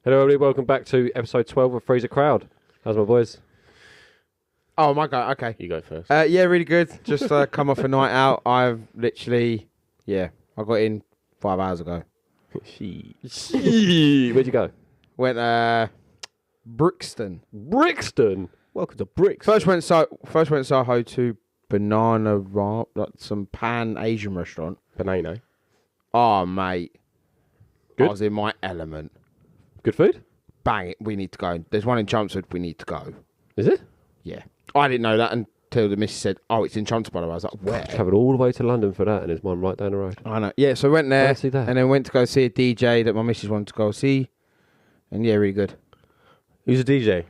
Hello, everybody. Welcome back to episode 12 of Freezer Crowd. How's my boys? Oh, my God. Okay. You go first. Yeah, really good. Just come off a night out. I've literally, I got in 5 hours ago. Where'd you go? Went Brixton. Brixton. Welcome to Brixton. First went Soho to Banana Raw, like some Pan Asian restaurant. Banana. Oh, mate. Good? I was in my element. Good food? Bang it. We need to go. There's one in Chelmsford. We need to go. Is it? Yeah. I didn't know that until the missus said, "Oh, it's in Chelmsford." I was like, "Where?" Travelled all the way to London for that, and there's one right down the road. I know. Yeah, so I went there Fancy that. and then went to go see a DJ that my missus wanted to go see. And yeah, really good. Who's a DJ?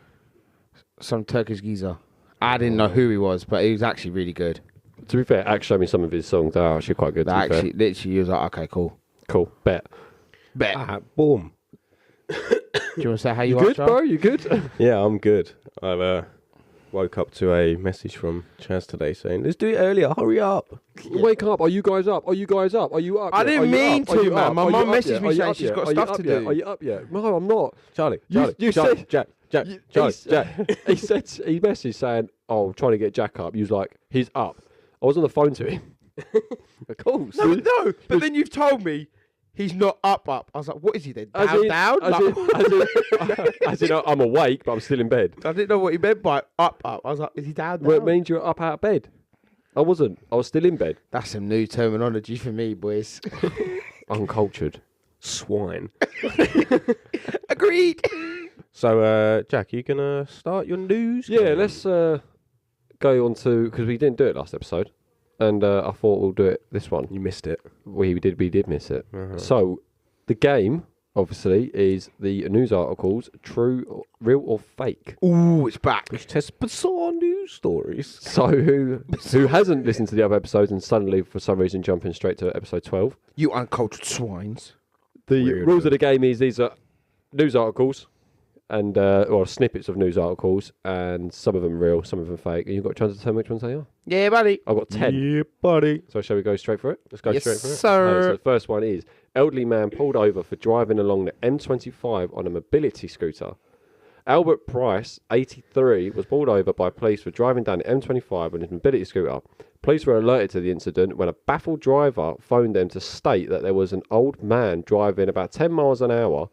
Some Turkish geezer. I didn't know who he was, but he was actually really good. To be fair, Axe showed me some of his songs. They're actually quite good, to be fair. Literally, he was like, "Okay, cool." Cool. Bet. Boom. Do you want to say how you, You are, good, Charles? bro? You good? Yeah, I'm good. I've woke up to a message from Chaz today saying, "Let's do it earlier. Hurry up." Wake up. Are you guys up? Are you guys up? Are you up? I yet? didn't Are you mean up? Are you to, man. up? My Are you mum up messaged yet? me Are you saying up she's yet? got Are you stuff up to yet? do. Are you up yet? No, I'm not. Charlie. You said- Jack. he messaged saying, "Oh, I'm trying to get Jack up." He was like, "He's up." I was on the phone to him. Of course. No, but then you've told me he's not up. I was like, "What is he then? As Down?" as in, I'm awake, but I'm still in bed. I didn't know what he meant by up. I was like, "Is he down?" Well, it means you're up out of bed. I wasn't. I was still in bed. That's some new terminology for me, boys. Uncultured. Swine. Agreed. So, Jack, you gonna start your news? Yeah, let's go on to, because we didn't do it last episode, and I thought we'll do it this one. You missed it. We did miss it. Uh-huh. So the game, obviously, is the news articles true, real or fake. Ooh, it's back. Which tests bizarre news stories. So who hasn't listened to the other episodes and suddenly for some reason jumping straight to episode 12? You uncultured swines. The Weird. rules of the game is these are news articles and or snippets of news articles, and some of them real, some of them fake. And you've got a chance to tell me which ones they are. Yeah, buddy. I've got 10. Yeah, buddy. So shall we go straight for it? Let's go Yes, straight for it. sir. Okay, so the first one is elderly man pulled over for driving along the M25 on a mobility scooter. Albert Price, 83, was pulled over by police for driving down the M25 on his mobility scooter. Police were alerted to the incident when a baffled driver phoned them to state that there was an old man driving about 10 miles an hour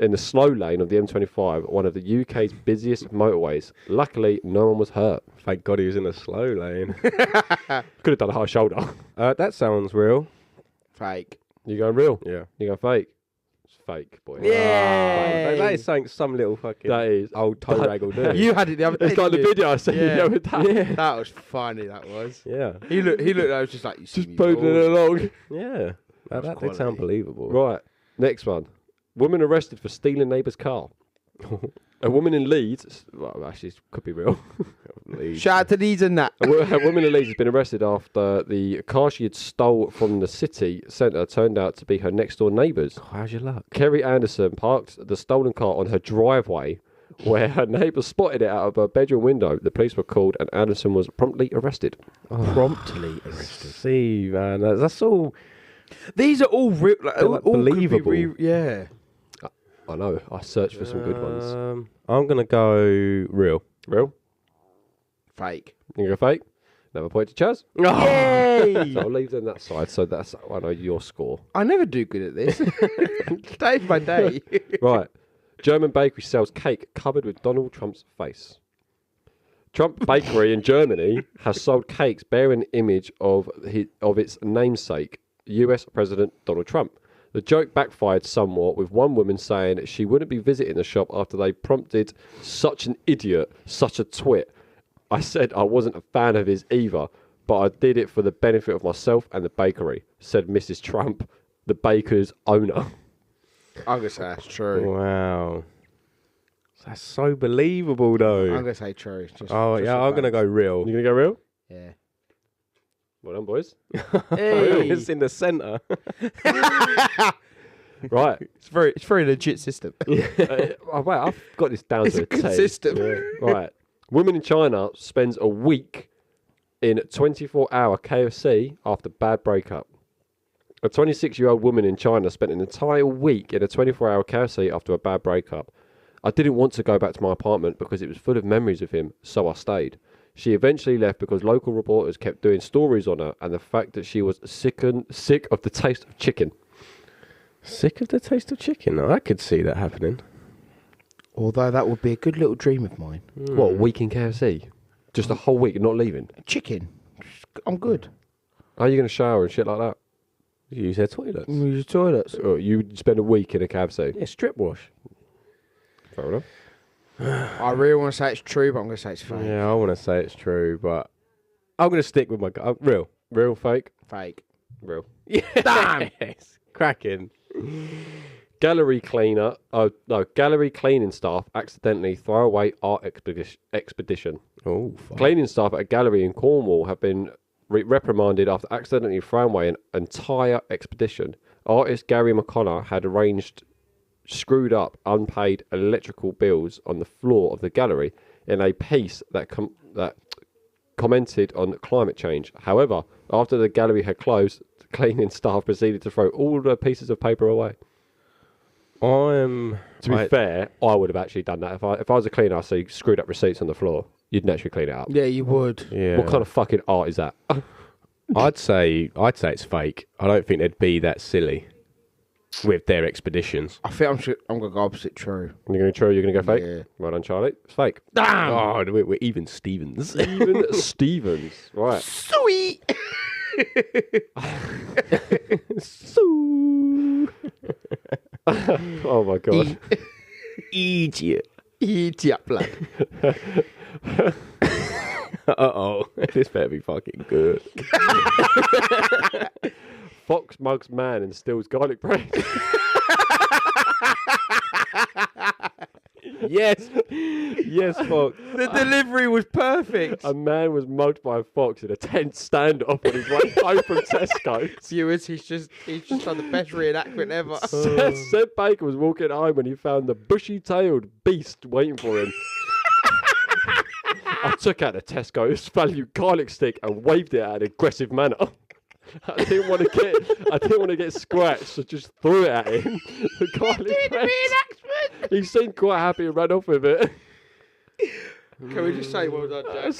in the slow lane of the M25, one of the UK's busiest motorways. Luckily, no one was hurt. Thank God he was in a slow lane. Could have done a high shoulder. That sounds real. Fake. You going real? Yeah. You going fake? It's fake, boy. Yeah. That is something some little fucking That is. old toe rag will do. You had it the other day. It's like the didn't you? video I sent you the other day. Yeah. That was funny. That was. Yeah. He looked. I was just like, you see Just me, boating it balls. along. Yeah. That did quality. sound believable. Right, next one. Woman arrested for stealing neighbour's car. A woman in Leeds, well, actually, it could be real. Shout out to these and that. A woman in Leeds has been arrested after the car she had stole from the city centre turned out to be her next door neighbour's. How's your luck? Kerry Anderson parked the stolen car on her driveway, where her neighbour spotted it out of her bedroom window. The police were called, and Anderson was promptly arrested. Promptly arrested. See, man, that's all. These are all real. Like, They're, like, all could be believable. yeah. I know. I searched for some good ones. I'm gonna go real. Real? Fake. You go fake? Another point to Chaz. Yay! So I'll leave them that side. So that's, I know your score. I never do good at this. Day by day. Right. German bakery sells cake covered with Donald Trump's face. Trump Bakery in Germany has sold cakes bearing an image of its namesake, US President Donald Trump. The joke backfired somewhat, with one woman saying she wouldn't be visiting the shop after they prompted "such an idiot, such a twit." I said I wasn't a fan of his either, but I did it for the benefit of myself and the bakery, said Mrs. Trump, the baker's owner. I'm gonna say that's true. Wow, that's so believable, though. I'm gonna say true. Just, Oh just yeah, for I'm gonna facts. go real. You gonna go real? Yeah. Well done, boys. Hey. It's in the centre. Right. It's very legit system. Oh, wait, I've got this down It's to a a good 10. system. Yeah. Right. Woman in China spends a week in 24-hour KFC after bad breakup. A 26-year-old woman in China spent an entire week in a 24-hour care seat after a bad breakup. I didn't want to go back to my apartment because it was full of memories of him, so I stayed. She eventually left because local reporters kept doing stories on her and the fact that she was sick of the taste of chicken. Sick of the taste of chicken? I could see that happening. Although that would be a good little dream of mine. What, a week in KFC? Just a whole week and not leaving? Chicken. I'm good. How are you going to shower and shit like that? You use their toilets. Use toilets. Or you spend a week in a KFC? Yeah, strip wash. Fair enough. I really want to say it's true, but I'm going to say it's fake. Yeah, I want to say it's true, but I'm going to stick with my real. Real, fake? Fake. Real. Yeah. Damn. Yes. Cracking. Gallery cleaning staff accidentally throw away art expedition. Oh, fuck. Cleaning staff at a gallery in Cornwall have been reprimanded after accidentally throwing away an entire expedition. Artist Gary McConnor had arranged screwed up unpaid electrical bills on the floor of the gallery in a piece that commented on climate change. However, after the gallery had closed, the cleaning staff proceeded to throw all the pieces of paper away. To be fair, I would have actually done that. If I was a cleaner, I see screwed up receipts on the floor, you'd naturally clean it up. Yeah, you would. Yeah. What kind of fucking art is that? I'd say it's fake. I don't think they'd be that silly with their expeditions. I think I'm going to go opposite true. You're going to true, you're going to go fake? Yeah. Well done, Charlie. It's fake. Damn! Oh, we're even Stevens. Even Stevens. Right. Sweet! Oh my god. Idiot. Idiot blood. Uh-oh. This better be fucking good. Fox mugs man and steals garlic bread. Yes. Yes, Fox. The delivery was perfect. A man was mugged by a fox in a tense standoff on his way home from Tesco. Viewers, he's just done the best reenactment ever. Seth Baker was walking home when he found the bushy-tailed beast waiting for him. I took out the Tesco's value garlic stick and waved it at an aggressive manner. I didn't want to get scratched, so just threw it at him. The garlic bread. He seemed quite happy and ran off with it. Can we just say well done, Jack? I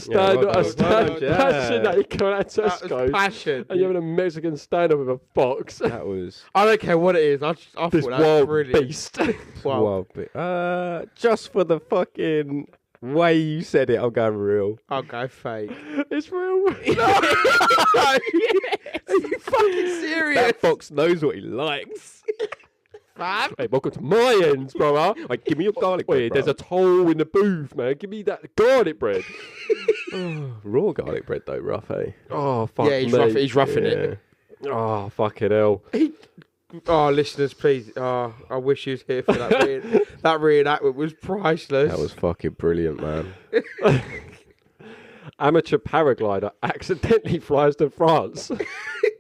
stand Jack. passion that you come out of That was Tesco passion. and you're having a Mexican standoff with a fox. That was I don't care what it is. I thought This that was wild brilliant. beast. Wow. wild bit. Just for the fucking way you said it, I'm going real. I'll go fake. It's real. Are you fucking serious? That fox knows what he likes. Fam? Hey, welcome to my ends, brother. Like, give me your garlic bread, Wait, there's bro. a toll in the booth, man. Give me that garlic bread. Raw garlic bread, though, rough, eh? Oh, fuck Yeah, me. he's roughing it. Oh, fucking hell. Oh, listeners, please. Oh, I wish you was here for that. That reenactment was priceless. That was fucking brilliant, man. Amateur paraglider accidentally flies to France.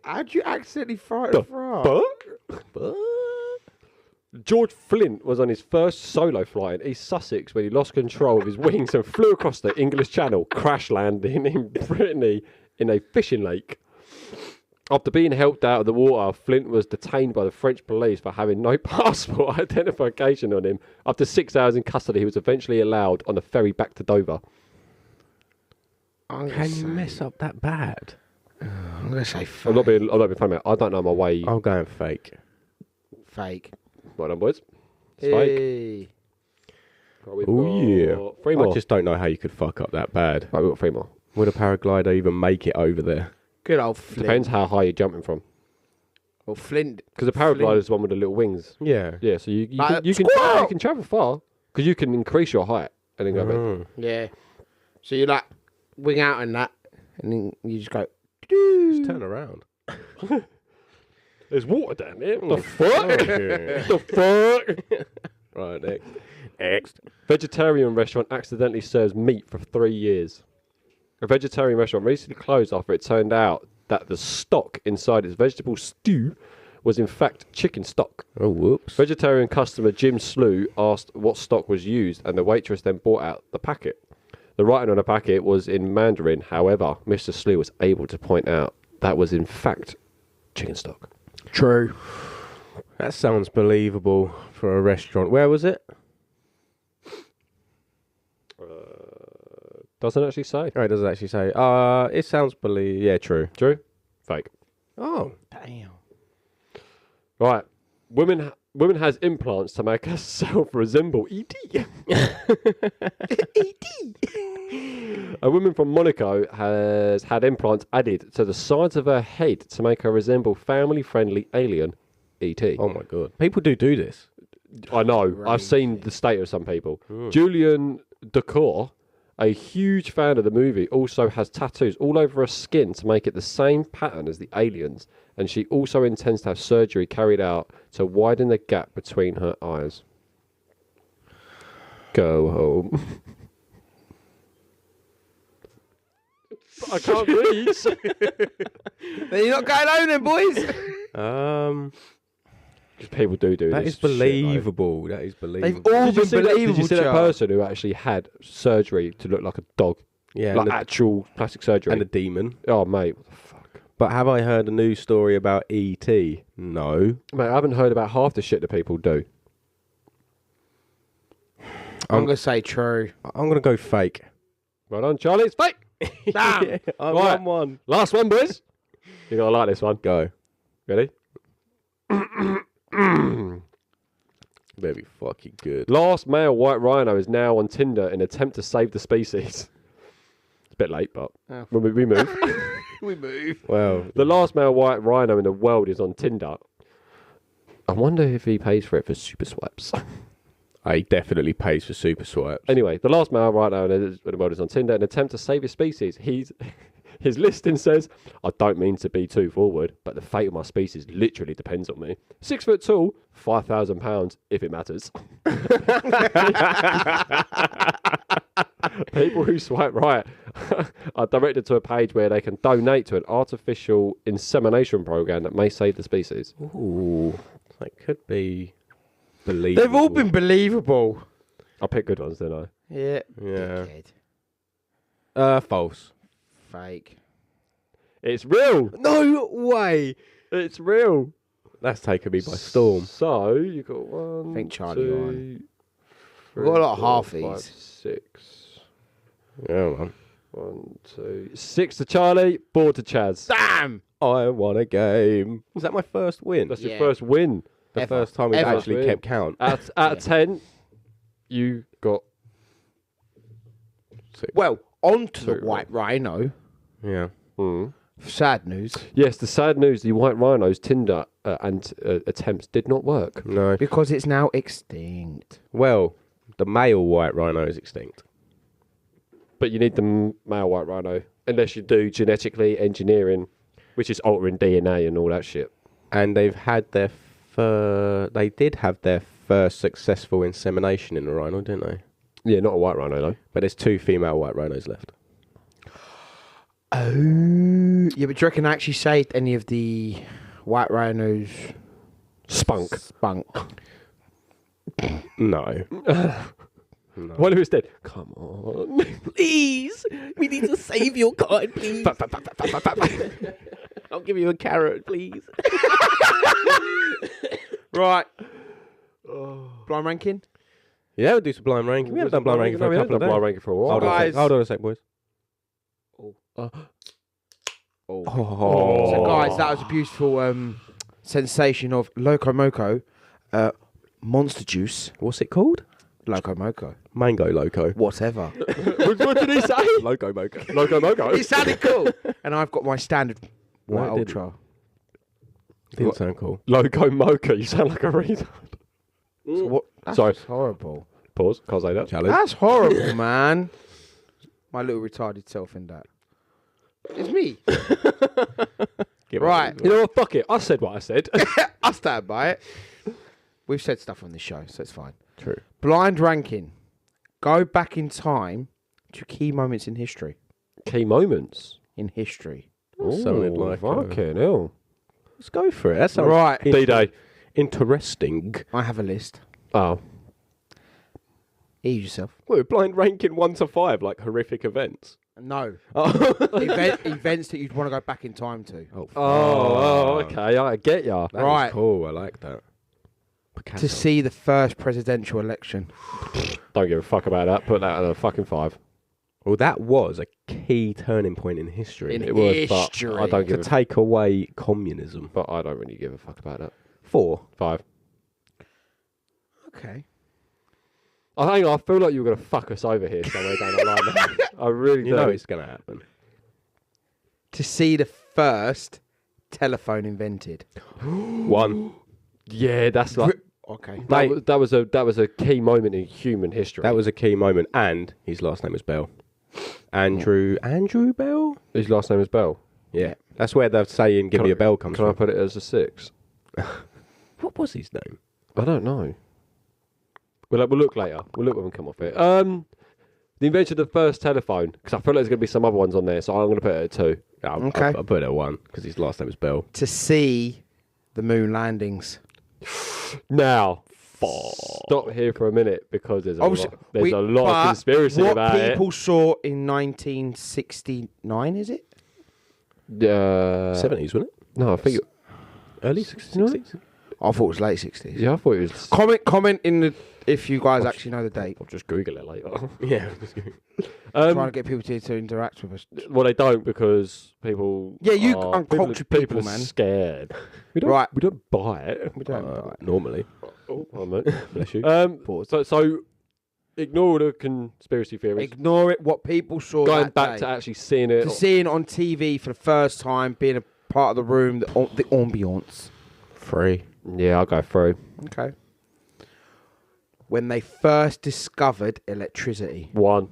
How'd you accidentally fly to France? But George Flint was on his first solo flight in East Sussex when he lost control of his wings and flew across the English Channel, crash landing in Brittany in a fishing lake. After being helped out of the water, Flint was detained by the French police for having no passport identification on him. After 6 hours in custody, he was eventually allowed on a ferry back to Dover. Can you mess up that bad? I'm going to say fake. I'm not being funny, mate. I don't know my way. I'm going fake. Fake. Well done, boys. It's fake. Hey. Right, we've Oh, got yeah. 3 more. I just don't know how you could fuck up that bad. Right, we've got 3 more. Would a paraglider even make it over there? Good old Flint. Depends how high you're jumping from. Well, Flint. Because the paraglider is the one with the little wings. Yeah. Yeah, so you Like can travel far. Because you can increase your height and then go back. Yeah. So you like wing out and that, and then you just go. Just turn around. There's water down there. Oh, The fuck? The fuck? Right, next. Vegetarian restaurant accidentally serves meat for 3 years. A vegetarian restaurant recently closed after it turned out that the stock inside its vegetable stew was in fact chicken stock. Oh, whoops. Vegetarian customer Jim Slew asked what stock was used, and the waitress then brought out the packet. The writing on the packet was in Mandarin. However, Mr. Slew was able to point out that was in fact chicken stock. True. That sounds believable for a restaurant. Where was it? Doesn't actually say. Oh, it doesn't actually say. It sounds Yeah, true. True? Fake. Oh. Damn. Right. Women has implants to make herself resemble E.T. A woman from Monaco has had implants added to the sides of her head to make her resemble family-friendly alien E.T. Oh my god. People do this. I know. Crazy. I've seen the state of some people. Julian Decor, a huge fan of the movie, also has tattoos all over her skin to make it the same pattern as the aliens. And she also intends to have surgery carried out to widen the gap between her eyes. Go home. I can't read. You're not going home then, boys. Just people do That this is believable. That is believable. They've all Did you been see that, believable. did you see that Chaz. person who actually had surgery to look like a dog? Yeah, Like and, actual plastic surgery? and a demon. Oh, mate, what the fuck? But have I heard a news story about E.T.? No. Mate, I haven't heard about half the shit that people do. I'm going to say true. I'm gonna go fake. Well done, Charlie. It's fake. Damn. I Right. won one. Last one, boys. You're going to like this one. Go. Ready? Very fucking good. Last male white rhino is now on Tinder in attempt to save the species. It's a bit late, but Oh. we move. We move. Well, The last male white rhino in the world is on Tinder. I wonder if he pays for it for super swipes. he definitely pays for super swipes. Anyway, the last male rhino in the world is on Tinder in an attempt to save his species. His listing says, I don't mean to be too forward, but the fate of my species literally depends on me. 6 foot tall, £5,000 if it matters. People who swipe right are directed to a page where they can donate to an artificial insemination program that may save the species. Ooh, that could be believable. They've all been believable. I picked good ones, didn't I? Yeah. Yeah. Dickhead. False. Fake. It's real. No way. It's real. That's taken me by storm. So you got one. I think Charlie two, won. three, We've got a lot of four, halfies. 5, 6. Yeah, man. 1, 2, 6 to Charlie, 4 to Chaz. Damn. I won a game. Was that my first win? That's your Yeah. first win. The Ever. first time we've Ever. actually Win. kept count. Out of 10, you got Well, on to the True, white rhino. Yeah. Sad news. Yes, the sad news, the White Rhino's Tinder and attempts did not work. No. Because it's now extinct. Well, the male white rhino is extinct. But you need the male White Rhino, unless you do genetically engineering, which is altering DNA and all that shit. And they've had their they did have their first successful insemination in a rhino, didn't they? Yeah, not a White Rhino, though. But there's 2 female white rhinos left. Oh. Yeah, but do you reckon I actually saved any of the white rhinos? Spunk. Spunk. No. What if it's dead? Come on. Please, we need to save your kind, please. I'll give you a carrot, please. Right. Blind ranking? Yeah, we'll do some blind ranking. We haven't done blind ranking for a couple of days. blind ranking for a while. Hold on, Guys. hold on a sec, boys. So, guys, that was a beautiful sensation of Loco Moco, Monster Juice, What's it called? Loco Moco, Mango Loco. whatever. What did he say? Loco Moco. Loco Moco. It sounded cool. And I've got my standard No, White it didn't. Ultra. Didn't sound cool. Loco Mocha. You sound like a retard. So what? That's Sorry. horrible. Pause. Can't say that. Challenge. That's horrible, man. My little retarded self in that. It's me. Give Right. it. You know what? Fuck it. I said what I said. I stand by it. We've said stuff on this show, so it's fine. True. Blind ranking. Go back in time to key moments in history. Key moments. In history. Sounded like fucking hell. Let's go for it. That sounds Right. D-Day. interesting. I have a list. Oh. Ease yourself. Well, blind ranking 1 to 5, like horrific events. No. Oh, Events that you'd want to go back in time to. Oh, okay. I get ya. That Right. is cool. I like that. To see the first presidential election. Don't give a fuck about that. Put that on a fucking 5. Well, that was a key turning point in history. In It was, but history. I don't to give. take away communism. But I don't really give a fuck about that. 4. 5. Okay. I feel like you were gonna fuck us over here somewhere down the line. I really do. You know it's going to happen. To see the first telephone invented. 1. Yeah, that's like Okay. that was a key moment in human history. That was a key moment, and his last name was Bell. Andrew Bell? His last name is Bell. Yeah. That's where the saying "give me a bell" comes Can I from. put it as a 6? What was his name? I don't know. We'll look later. We'll look when we come off it. The invention of the first telephone, because I feel like there's going to be some other ones on there, so I'm going to put it at 2. Okay. I'll put it at 1 because his last name was Bell. To see the moon landings. Now, stop here for a minute because there's a Obviously, lot of conspiracy about What it. people saw in 1969, is it? 70s, wasn't it? No, I think. Early 60s? I thought it was late 60s. Yeah, I thought it was. Comment in the if you guys actually know the date. I'll just Google it later. Yeah. Trying to get people to interact with us. Well, they don't because people. Yeah, you are, uncultured people people, are man. scared. We don't. Right. We don't buy it. We don't know. Normally. Oh, one minute. Bless you. So ignore all the conspiracy theories. Ignore it. What people saw. Going that back day. to actually seeing it. To seeing it on TV for the first time, being a part of the room, the ambience. 3. Yeah, I'll go through. Okay. When they first discovered electricity. 1.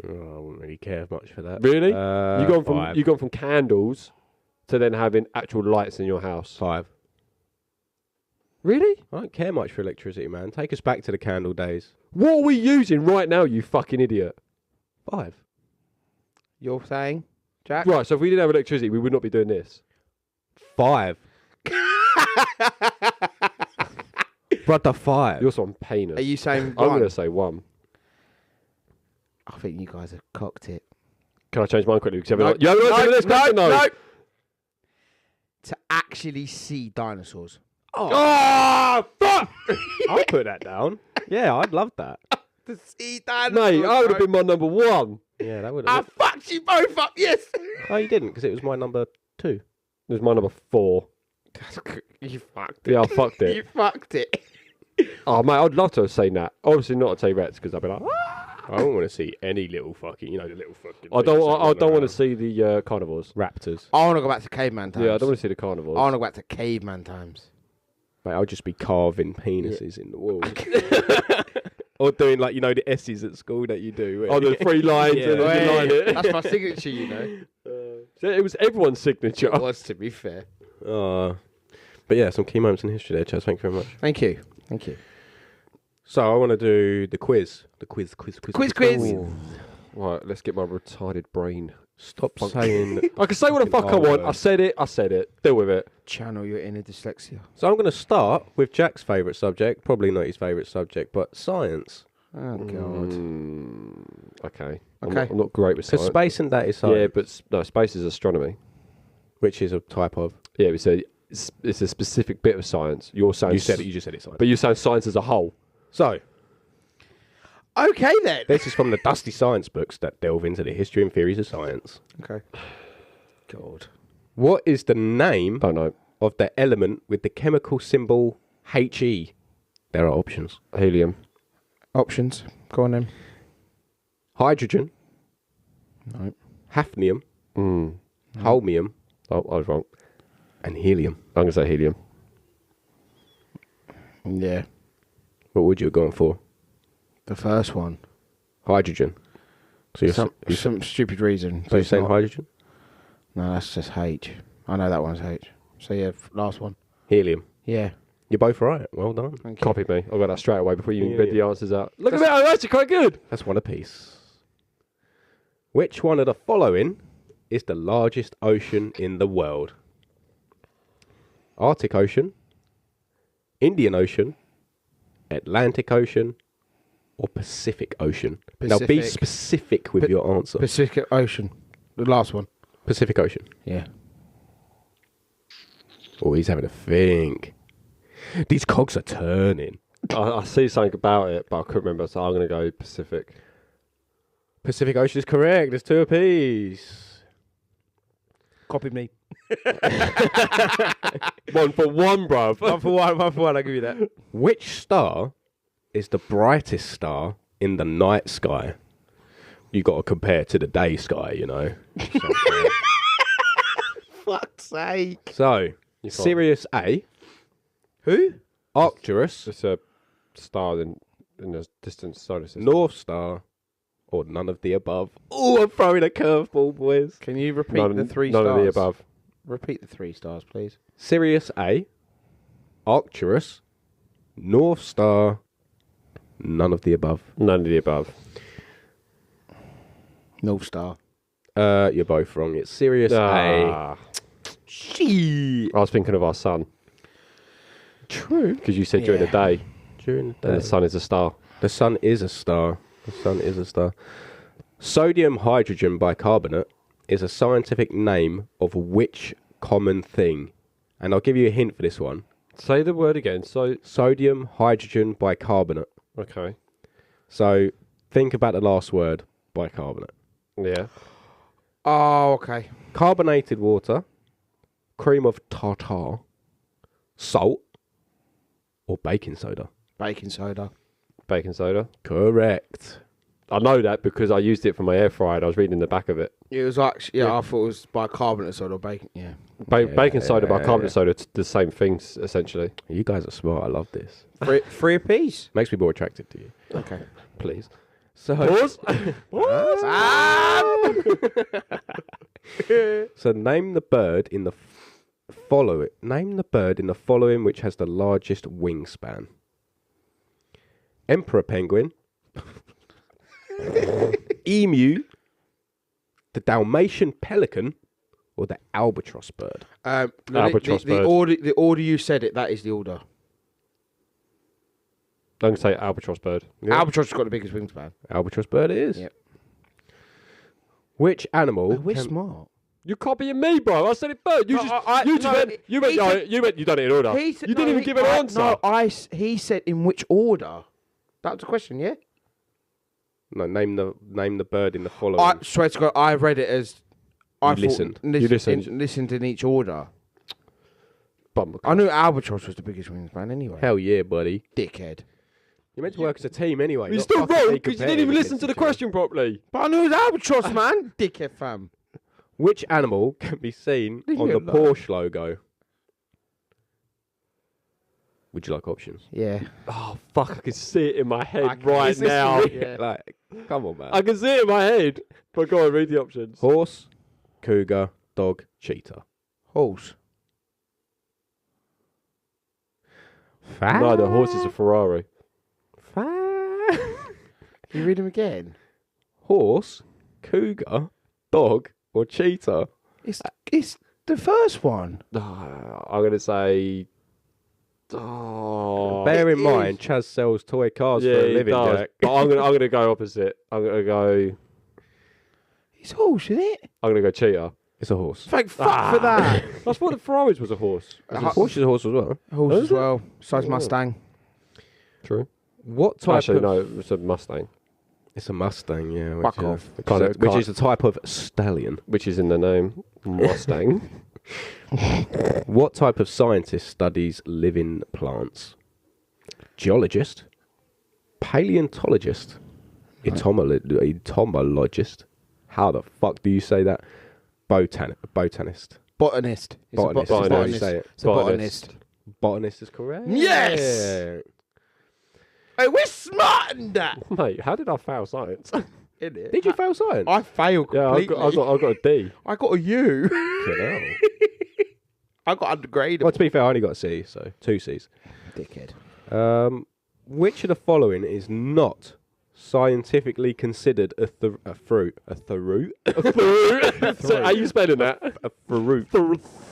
Oh, I wouldn't really care much for that. Really? You gone 5. from candles to then having actual lights in your house. 5. Really? I don't care much for electricity, man. Take us back to the candle days. What are we using right now, you fucking idiot? 5. You're saying, Jack? Right, so if we didn't have electricity, we would not be doing this. 5. Brother, 5. You're some painter. Are you saying I'm one? going to say 1. I think you guys have cocked it. Can I change mine quickly? Because No, you haven't answered this question, though. no. To actually see dinosaurs. Oh, fuck! I'll put that down. Yeah, I'd love that. To see dinosaurs. Mate, I would have been my number 1. Yeah, that would I have. fucked you both up, yes. Oh, you didn't, because it was my number 2. It was my number 4. You fucked it. Yeah, I fucked You it. fucked it. Oh, mate, I'd love to have seen that. Obviously not a T-Rex, because I'd be like, I don't want to see any little fucking, the little fucking. I don't want to see the carnivores. Raptors. I want to go back to caveman times. Yeah, I don't want to see the carnivores. I want to go back to caveman times. Mate, I'll just be carving penises in the wall. Or doing the S's at school that you do. Oh, the 3 lines Yeah. and then you line it. That's my signature, you know. So it was everyone's signature. It was, to be fair. But yeah, some key moments in history there, Chaz. Thank you very much. Thank you. Thank you. So I want to do the quiz. The quiz. Quiz. Right, let's get my retarded brain. Stop saying. I can say what the fuck I want. I said it. Deal with it. Channel your inner dyslexia. So I'm going to start with Jack's favourite subject. Probably not his favourite subject, but science. Oh, God. Okay. Okay. I'm not great with Because science. space and that is science. Yeah, but no, space is astronomy. Which is a type of. Yeah, it's a specific bit of science. You're saying You said it. You just said it's science. but you're saying science as a whole. So Okay, then. this is from the dusty science books that delve into the history and theories of science. Okay. God. What is the name Don't know. of the element with the chemical symbol He? There are options. Helium. Options. Go on, then. Hydrogen, No. hafnium, Mm. holmium, Oh, I was wrong. and helium. I'm gonna say helium. Yeah. What would you have gone for? The first one. Hydrogen. So you're, Some stupid reason. so you're it's saying not. hydrogen? No, that's just H. I know that one's H. So, yeah, last one. Helium. Yeah. You're both right. Well done. Thank you. Copied me. I got that straight away before you even Yeah, read yeah. the answers out. Look at that. I'm actually quite good. That's one apiece. Which one of the following is the largest ocean in the world? Arctic Ocean, Indian Ocean, Atlantic Ocean, or Pacific Ocean? Now be Pacific. specific with your answer. Pacific Ocean. The last one. Pacific Ocean. Yeah. Oh, he's having a think. These cogs are turning. I see something about it, but I couldn't remember, so I'm going to go Pacific. Pacific Ocean is correct. There's 2 apiece. Copy me. 1 for 1, bruv. 1 for 1, 1 for 1, I'll give you that. Which star is the brightest star in the night sky? You got to compare to the day sky, you know. Fuck's sake. So, can't. Sirius A, Who? Arcturus, It's a star in the distant solar system. North Star, or none of the above. Oh, I'm throwing a curveball, boys. Can you repeat None, the 3 none stars? of the above. Repeat the 3 stars, please. Sirius A, Arcturus, North Star, none of the above. None of the above. North Star. You're both wrong. It's Sirius A. Ah, Shit. I was thinking of our sun, True. because you said during the day, During the and day. the sun is a star. The sun is a star. The sun is a star. Sodium hydrogen bicarbonate is a scientific name of which common thing? And I'll give you a hint for this one. Say the word again. So, Sodium hydrogen bicarbonate. okay. So think about the last word, bicarbonate. Yeah. Oh, okay. Carbonated water, cream of tartar, salt, or baking soda. Baking soda. Baking soda. Correct. I know that because I used it for my air fryer and I was reading the back of it. It was actually, I thought it was bicarbonate soda or bacon. Yeah. Baking soda, bicarbonate soda, it's the same things, essentially. You guys are smart. I love this. 3 apiece. Makes me more attracted to you. Okay. Please. So, Pause. so name the bird in the following. Name the bird in the following which has the largest wingspan. Emperor penguin, emu, the Dalmatian pelican, or the albatross bird. Albatross the bird. the order you said it, that is the order. I'm going to say albatross bird. Yeah. Albatross has got the biggest wingspan. Albatross bird it is. Yep. Which animal? We're can- smart. You're copying me, bro. I said it first. You No, just, I- you just no, went, you went, he no, said- you went, you done it in order. He said- You didn't no, even he- give an I- answer. No, he said in which order. That was the question, yeah? No, name the bird in the following. I swear to God, I read it as... I You listened. You listened. Listened in each order. Bum. I knew albatross was the biggest wingspan anyway. Hell yeah, buddy. Dickhead. You're meant to work as a team anyway. You're not still fucking wrong be because you compared didn't even against listen to the each other. question properly. But I knew it was albatross, man. Dickhead, fam. Which animal can be seen Leave on me the alone. Porsche logo? Would you like options? Yeah. Oh fuck! I can see it in my I head can- right is this now. real? Yeah. Like, come on, man. I can see it in my head. But go on, read the options. Horse, cougar, dog, cheetah. Horse. No, the horse is a Ferrari. Can you read them again? Horse, cougar, dog, or cheetah? It's the first one. I'm gonna say. Oh, Bear in it mind, Chaz sells toy cars yeah, for a he living, does. Jack. But I'm gonna go opposite. I'm gonna go cheetah. It's a horse. Thank fuck for that. I thought the Ferraris was a horse. Horse is a horse as well. Horse Is as it? well. Size Mustang. True. What type Actually, of... no, it's a Mustang, It's a Mustang, yeah. Which, Fuck is, off. Which, Kind is, of- which kind- is a type of stallion. which is in the name. Mustang. What type of scientist studies living plants? Geologist, paleontologist, entomologist. How the fuck do you say that? Botanist. Botanist. It's Botanist. a How do you botanist. say it? It's a botanist. Botanist is correct. Yes! Hey, we're smart in that. Mate, how did I fail science? Did you fail science? I failed Yeah, I completely. got a D. I got a U. Fucking hell. I got undergraded. Well, to be fair, I only got a C, so 2 Cs. Dickhead. Which of the following is not scientifically considered a fruit? A fruit? So, how you spelling that? A fruit.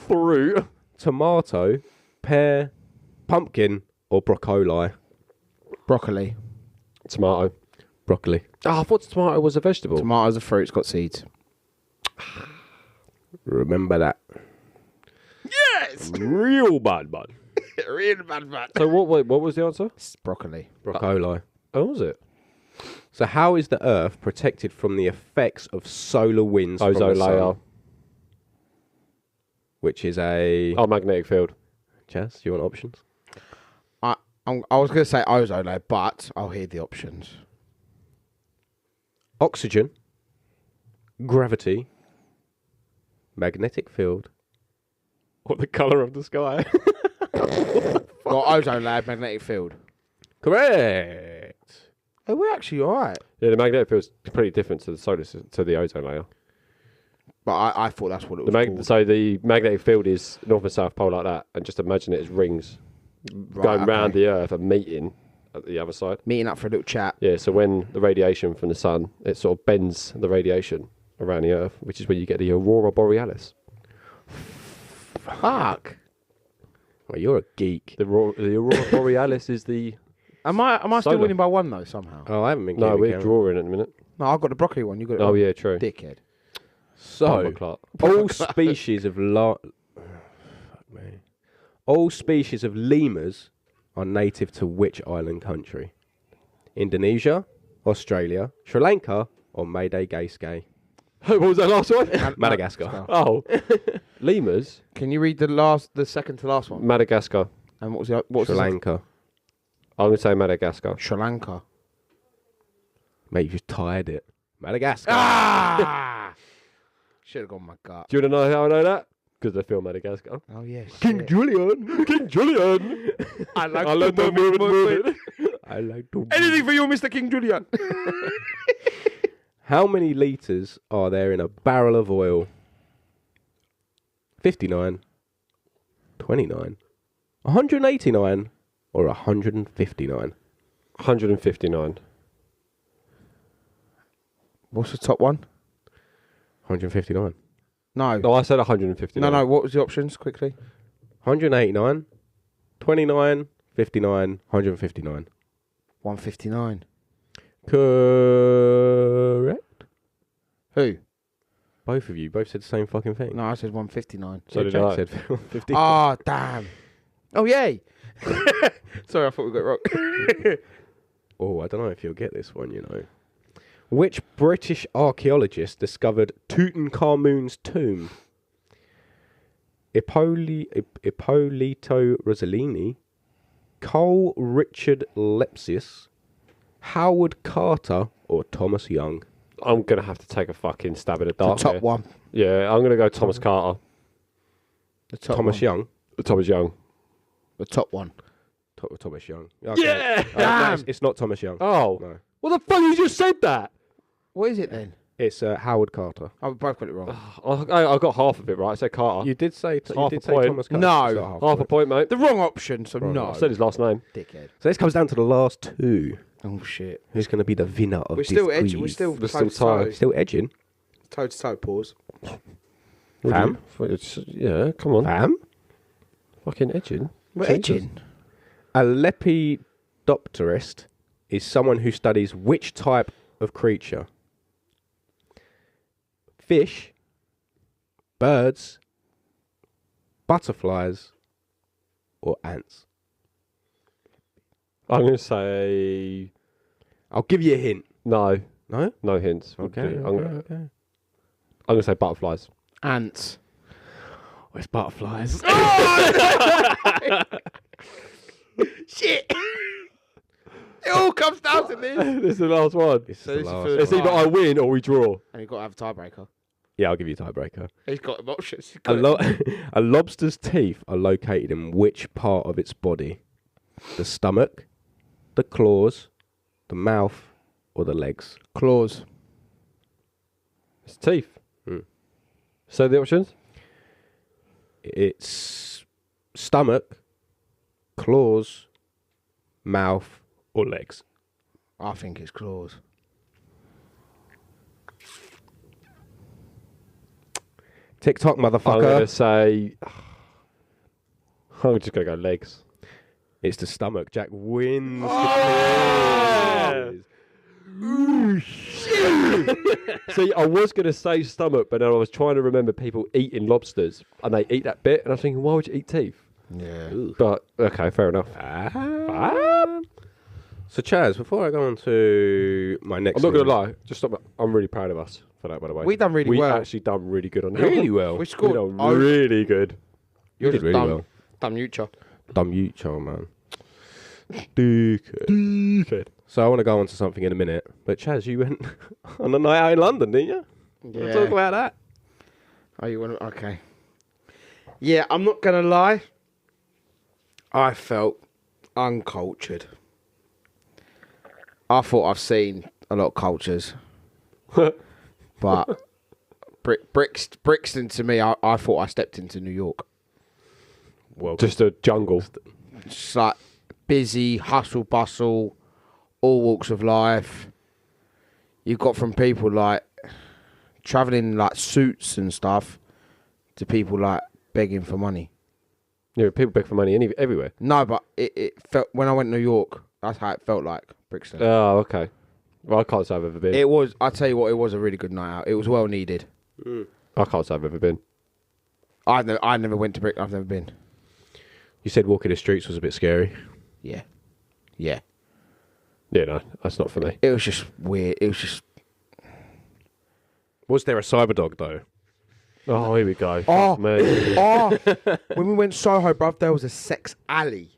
Fruit. Tomato, pear, pumpkin, or broccoli? Broccoli. Tomato. Broccoli. Oh, I thought tomato was a vegetable. Tomatoes are fruit. It's got seeds. Remember that. Yes. Real bad, bud. Real bad man. So what was the answer? It's broccoli. Broccoli. Oh, was it? So how is the Earth protected from the effects of solar winds from Ozone the sun? layer. Which is a... Oh, magnetic field. Chaz, you want options? I was going to say ozone layer, but I'll hear the options. Oxygen, gravity, magnetic field, What the colour of the sky? Got ozone layer, magnetic field. correct. Oh, we're actually all right. Yeah, the magnetic field's completely different to the to the ozone layer. But I thought that's what it was called. So the magnetic field is North and South Pole like that, and just imagine it as rings going round the Earth and meeting at the other side. Meeting up for a little chat. Yeah, so when the radiation from the sun, it sort of bends the radiation around the Earth, which is when you get the aurora borealis. Fuck. Well, you're a geek. The aurora borealis is the... Am I still Solar. winning by one though somehow? Oh, I haven't been No, keeping we're count. drawing in a minute. No, I got the broccoli one. You got it. Oh, wrong. yeah, true. Dickhead. So, Clark. all species of all species of lemurs are native to which island country? Indonesia, Australia, Sri Lanka, or Madagascar? What was that last one? Madagascar. Oh, lemurs, Can you read the second to last one? Madagascar. And what was the what was Sri the Lanka. I'm going to say Madagascar. Sri Lanka. Mate, you just tired it. Madagascar. Ah! Should have gone my gut. Do you want to know how I know that? Because they film Madagascar. Oh yes. King Julian! King Julian! I like I learned to move it. I like to... Anything for you, Mr. King Julian. How many litres are there in a barrel of oil? 59, 29, 189, or 159? 159. What's the top one? 159. No. No, I said 159. No. What was the options? Quickly. 189, 29, 59, 159. 159. Correct. Who? Both of you both said the same fucking thing. No, I said 159. So did Jack I. said 50. Oh, damn. Oh, yay. Sorry, I thought we got it wrong. Oh, I don't know if you'll get this one, you know. Which British archaeologist discovered Tutankhamun's tomb? Ippolito Rossellini, Cole Richard Lepsius, Howard Carter, or Thomas Young? I'm going to have to take a fucking stab at the The dark top here. one. Yeah, I'm going to go Thomas Carter. The top Thomas one. Young? Thomas Young. The top one. Thomas Young. Yeah! No, Damn! it's not Thomas Young. Oh. No. What the fuck? You just said that? What is it then? It's Howard Carter. Oh, we both got it wrong. I got half of it right. I said Carter. You did say Half a point. Thomas Carter. No. It's not half a point, mate. The wrong option, so no. I said his last name. Dickhead. So this comes down to the last two. Oh, shit. Who's going to be the winner of We're this still edging. quiz? We're still We're toe still to toe. tied. Still edging. Toe to toe, pause. Fam? Yeah, come on. Fam? Fucking edging. We're Jesus. edging. A lepidopterist is someone who studies which type of creature? Fish, birds, butterflies, or ants? I'm going to say I'll give you a hint. no. No? No hints. Okay. I'm going to say butterflies. Ants. Oh, it's butterflies. Shit! It all comes down to this. This is the last one. This is So the this is last for- one. It's either I win or we draw. And you've got to have a tiebreaker. Yeah, I'll give you a tiebreaker. He's got options. He's A, got it. a lobster's teeth are located in which part of its body? The stomach, the claws, the mouth, or the legs? Claws. It's teeth. Hmm. Say the options. It's stomach, claws, mouth, or legs. I think it's claws. TikTok, I'm going motherfucker. to say... I'm just going to go legs. It's the stomach. Jack wins. See, I was going to say stomach, but then I was trying to remember people eating lobsters, and they eat that bit, and I was thinking, why would you eat teeth? Yeah. But, okay, fair enough. So, Chaz, before I go on to my next I'm not going to one- lie, just stop. I'm really proud of us for that, by the way. We done really we well. actually done really good on that. Really well. We We scored. done really good. You did really well. Dumb Ucha. Dumb you, child, man. Dickhead. So I want to go on to something in a minute. But Chaz, you went on a night out in London, didn't you? Yeah. Talk about that. Oh, you want to? Okay. Yeah, I'm not gonna lie. I felt uncultured. I thought I've seen a lot of cultures, but Brixton to me, I thought I stepped into New York. Well, Just a jungle. It's like busy, hustle, bustle, all walks of life. You've got from people like traveling in like suits and stuff to people like begging for money. Yeah, people beg for money everywhere. No, but it felt when I went to New York, that's how it felt like Brixton. Oh, okay. Well, I can't say I've ever been. It was. I tell you what, it was a really good night out. It was well needed. I can't say I've ever been. I never went to Brixton. I've never been. you said walking the streets was a bit scary. Yeah, yeah. Yeah, no, that's not for me. It was just weird. It was just. Was there a cyber dog though? Oh, here we go. Oh, Fuck me. oh! When we went Soho, bruv, there was a sex alley,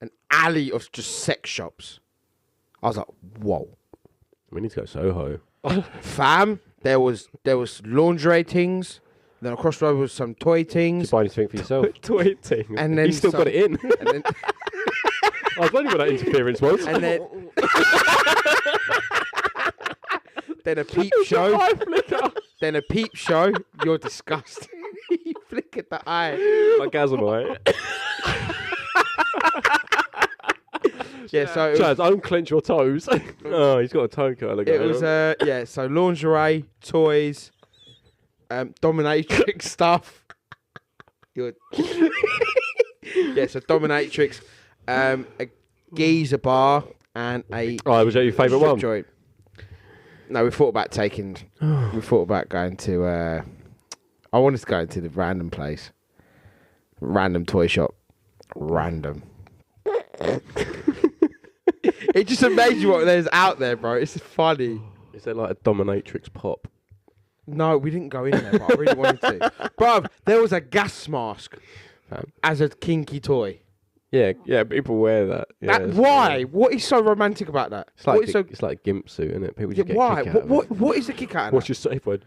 an alley of just sex shops. I was like, whoa, We need to go Soho. fam. There was lingerie things. Then across the road was some toy Did you things, buy anything for yourself? Tweeting. and then You still got it in. And then, I was wondering what that interference was. and then a peep show. Then a peep show. You're disgusting. You flickered the eye. My gasm eye. Yeah, so it was, Chaz, unclench your toes. Oh, he's got a toe curler it going was on. yeah. So lingerie, toys, dominatrix stuff. You're yeah, so dominatrix, a geezer bar, and a Oh, was that your favourite strip one? joint. No, we thought about taking. We thought about going to. I wanted to go into the random place, random toy shop, random. It just amazes you what there's out there, bro. It's funny. Is there like a dominatrix pop? No, we didn't go in there, but I really wanted to. Bruv, there was a gas mask as a kinky toy. Yeah, people wear that. Yeah, That, it's why? funny. What is so romantic about that? It's like What is so? it's like a gimp suit, isn't it? People Yeah, just get why? a kick out of What is the kick out of What's that? your safe word?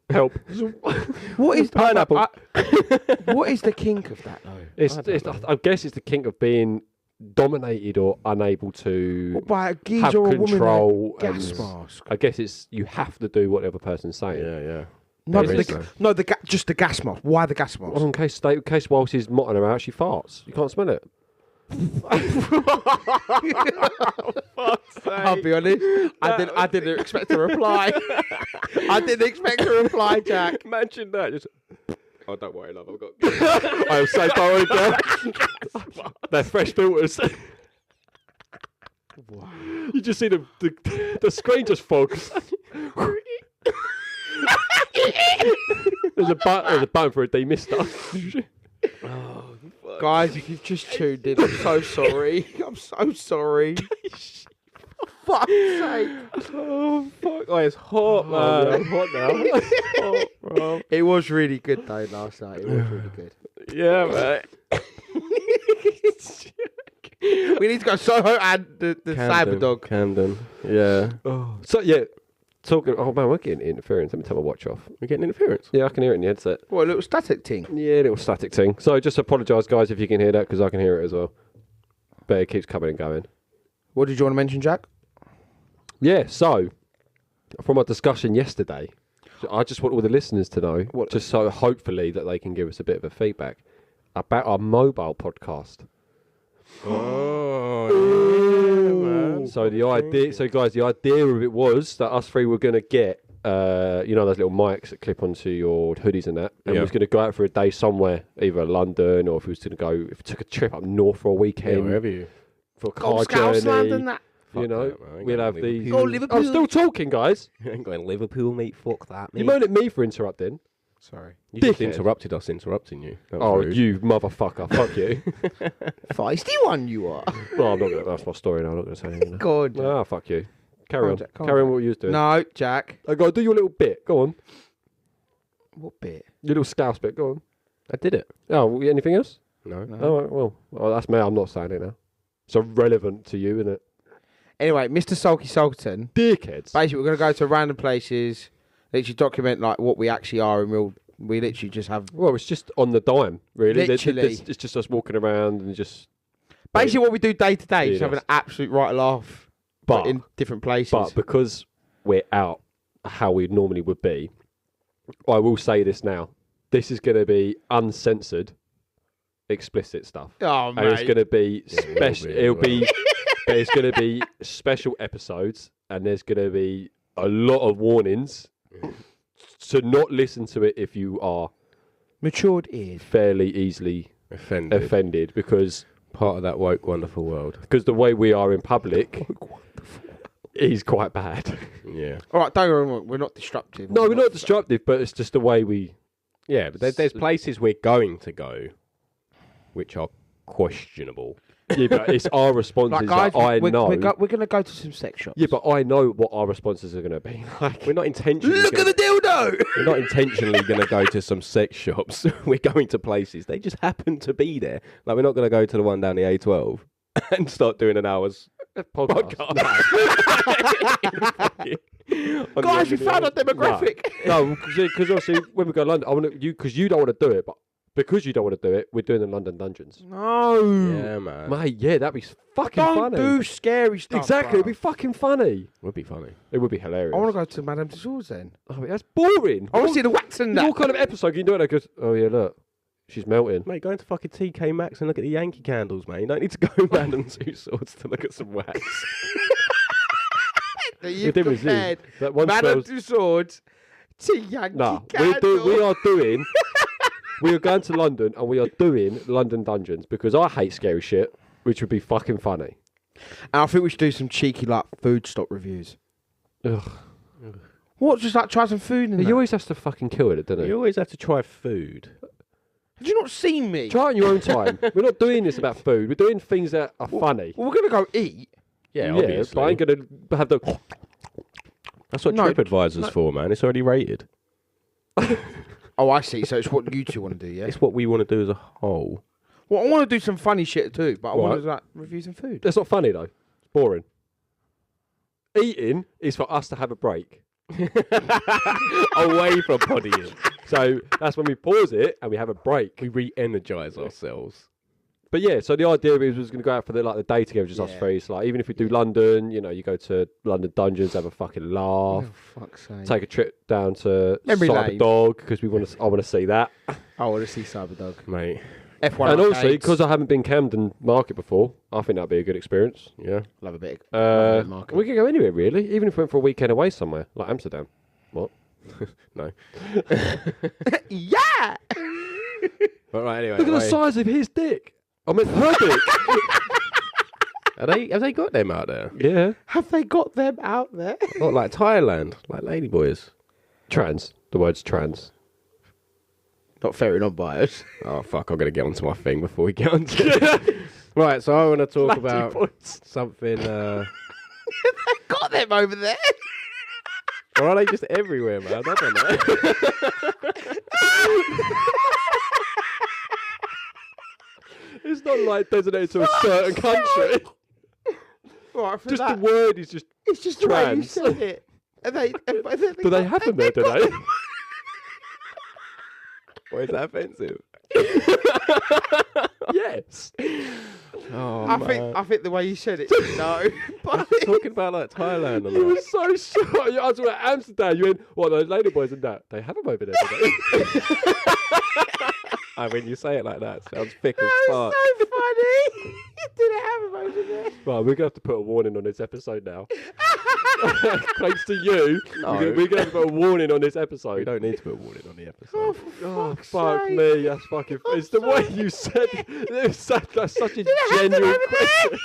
Help. What is Pineapple. what is the kink of that though? I guess it's the kink of being dominated or unable to What, by a have geezer or a woman control. in a gas and mask? I guess it's you have to do what the other person's saying. Yeah. No, there is just the gas mask. Why the gas mask? Well, in case whilst he's motting her out, she farts. You can't smell it. I'll be honest. I didn't expect a reply. I didn't expect a reply, Jack. Imagine that. Just. Oh, don't worry, love. I've got. I am so sorry, girl. They're fresh filters. Wow. You just see the screen just fogs. There's a button for a demister. Guys, if you've just tuned in, I'm so sorry. I'm so sorry. For fuck's sake. Oh fuck! Oh, it's hot, man. I'm hot now. Hot, bro. It was really good though last night. It was really good. Yeah, man. We need to go Soho and the cyber dog. Camden. Yeah. So yeah, talking. Oh man, we're getting interference. Let me turn my watch off. We're getting interference. Yeah, I can hear it in the headset. What, a little static thing? Yeah, little static thing. So just apologise, guys, if you can hear that because I can hear it as well. But it keeps coming and going. What did you want to mention, Jack? Yeah. So from our discussion yesterday, I just want all the listeners to know, What? just so hopefully that they can give us a bit of a feedback about our mobile podcast. Oh, yeah, man. So the idea, so guys, the idea of it was that us three were going to get those little mics that clip onto your hoodies and that. And we Yeah. was going to go out for a day somewhere, either London or if we was going to go, if we took a trip up north for a Yeah, weekend wherever you. for a Go car Scousland journey. and that. You know, Fuck that, man. I ain't we'd going have to these. Go Liverpool. I'm still talking, guys. You ain't going to Liverpool, mate. Fuck that, mate. You moan at me for interrupting. Sorry. You just dickhead. interrupted us interrupting you. That was Oh, rude. you motherfucker. Fuck you. Feisty one you are. Well, I'm not gonna, that's my story now. I'm not going to say anything. God. Ah, fuck you. Carry on. Jack, come on, Carry on Jack. what you was doing. No, Jack. I got to do your little bit. Go on. What bit? Your little scouse bit. Go on. I did it. Oh, anything else? No. Oh, right, well, that's me. I'm not saying it now. It's irrelevant to you, isn't it? Anyway, Mr. Sulky Sultan. Dickheads. Basically, we're going to go to random places, literally document like what we actually are in real. We literally just have. Well, it's just on the dime, really. Literally. It's just us walking around and just. Basically, what we do day to day is Yes. having an absolute right laugh, But in different places. But because we're out how we normally would be, I will say this now. This is going to be uncensored, explicit stuff. oh And it's mate, going to be Yeah, it will special. be as It'll well. be, but it's going to be special episodes, and there's going to be a lot of warnings to not listen to it if you are matured ears. fairly easily offended, because Part of that woke, wonderful world. the way we are in public is quite bad. Yeah. All right, don't get me wrong, we're not disruptive. No, we're not destructive, but it's just the way we. Yeah, but there's places we're going to go which are questionable. Yeah, but it's our responses Like guys, that I we're, know. we're going to go to some sex shops. Yeah, but I know what our responses are going to be. Like, We're not intentionally. Look at the dildo. We're not intentionally going to go to some sex shops. We're going to places. They just happen to be there. Like, we're not going to go to the one down the A12 and start doing an hour's podcast. Guys, we found our demographic. No, because obviously when we go to London, I want you because you don't want to do it, but because you don't want to do it, we're doing the London Dungeons. No. Yeah, man. Mate, yeah, that'd be fucking Don't funny. do scary stuff. Exactly, bro. it'd be fucking funny. Would be funny. It would be hilarious. I want to go to Madame Tussauds then. Oh, but that's boring. I want to see the wax and that. What kind of episode can you do it? Because oh yeah, look, she's melting. Mate, go into fucking TK Maxx and look at the Yankee candles, mate. You don't need to go Madame Tussauds to look at some wax. That you've The difference is compared that one Madame smells. Tussauds to Yankee No, Candle. we are doing. We are going to London and we are doing London Dungeons because I hate scary shit, which would be fucking funny. And I think we should do some cheeky like food stock reviews. Ugh. What? Just like try some food and You that? always have to fucking kill it, don't You you? always have to try food. Have you not seen me? Try it in your own time. We're not doing this about food. We're doing things that are funny. Well, we're gonna go eat. Yeah, but obviously. I ain't going to have the. That's what No, TripAdvisor's for, man. It's already rated. Oh, I see. So it's what you two want to do, yeah? It's what we want to do as a whole. Well, I want to do some funny shit too, but I want Right. to like review some food. That's not funny though. It's boring. Eating is for us to have a break. Away from bodying. So that's when we pause it and we have a break. We re-energise ourselves. But yeah, so the idea is we was going to go out for the day together, just us Yeah. three. So like, even if we do London, you go to London Dungeons, have a fucking laugh, Fuck's sake. take a trip down to Memory Cyber lane. Dog because I want to see that. I want to see Cyberdog. Mate, F1 And also arcades. because I haven't been Camden Market before, I think that'd be a good experience. yeah. love a bit. Love a bit market. We could go anywhere really, even if we went for a weekend away somewhere, like Amsterdam. What? No. Yeah. But right, anyway. Look at the wait. size of his dick. I meant her dick. Have they got them out there? Yeah. Have they got them out there? Not like Thailand, like ladyboys. Trans. The word's trans. Not ferrying on bios. Oh fuck! I'm gonna get onto my thing before we get onto it. Right, so I want to talk about something. Got them over there. Or are they just everywhere, man? I don't know. It's not like designated to a certain country. Right, for Just that, the word is just. it's just the way you trans. said it. Are they, Do they have them there? Do they? Why is that offensive? Yes. Oh, I think the way you said it. No, but talking about like Thailand and You were that. so sure. You asked about Amsterdam. You went, what, those ladyboys and that? They have them over there, do they? When you say it like that, it sounds thick as That fuck. was so funny. Did it have emotion there? Right, we're going to have to put a warning on this episode now. Thanks to you, No. we're going to have to put a warning on this episode. We don't need to put a warning on the episode. Oh, for Oh, fuck's fuck sake. me, that's fucking... It's the way you said it. That's such a genuine question.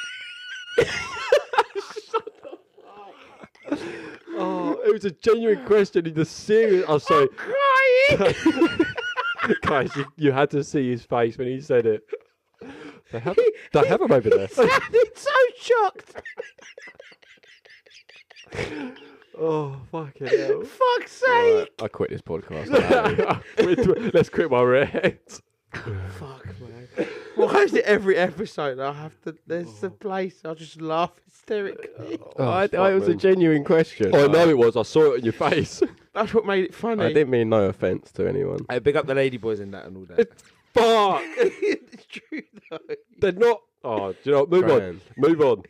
Oh, it was a genuine question in the serious... Oh, sorry. Crying. Guys, you had to see his face when he said it. They have him over there. He sounded so shocked. Oh, fucking hell. Fuck's sake. Right, I quit this podcast. Let's quit my rant. Fuck, man. Why is it every episode I have to... There's a place I just laugh hysterically. It was a genuine question. Oh, I know it was. I saw it in your face. That's what made it funny. I didn't mean no offence to anyone. Hey, big up the ladyboys in that and all that. Fuck. It's true, though. They're not... Oh, do you know what? Move Grand. on. Move on.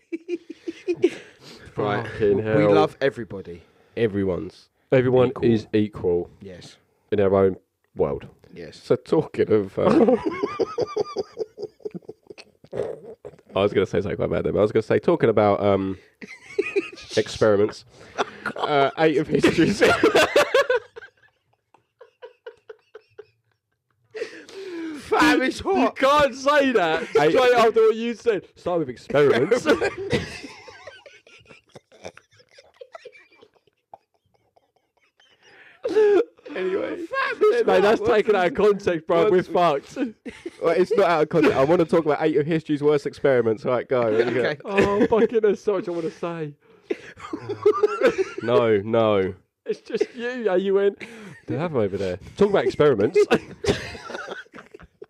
Right. Fucking hell. We love everybody. Everyone's. Everyone equal. is equal Yes. in their own world. Yes. So talking of... I was going to say something quite bad there, but I was going to say, talking about experiments, 8 of history's... Fam, it's You hot. can't say that straight after what you said. Start with experiments. Anyway, Mate, that's taken out of context, bro. We're fucked. well, it's not out of context. I want to talk about 8 of history's worst experiments. Right, go. Okay. Oh, fucking, there's so much I want to say. No. It's just you. Yeah, you went. They have them over there. Talk about experiments.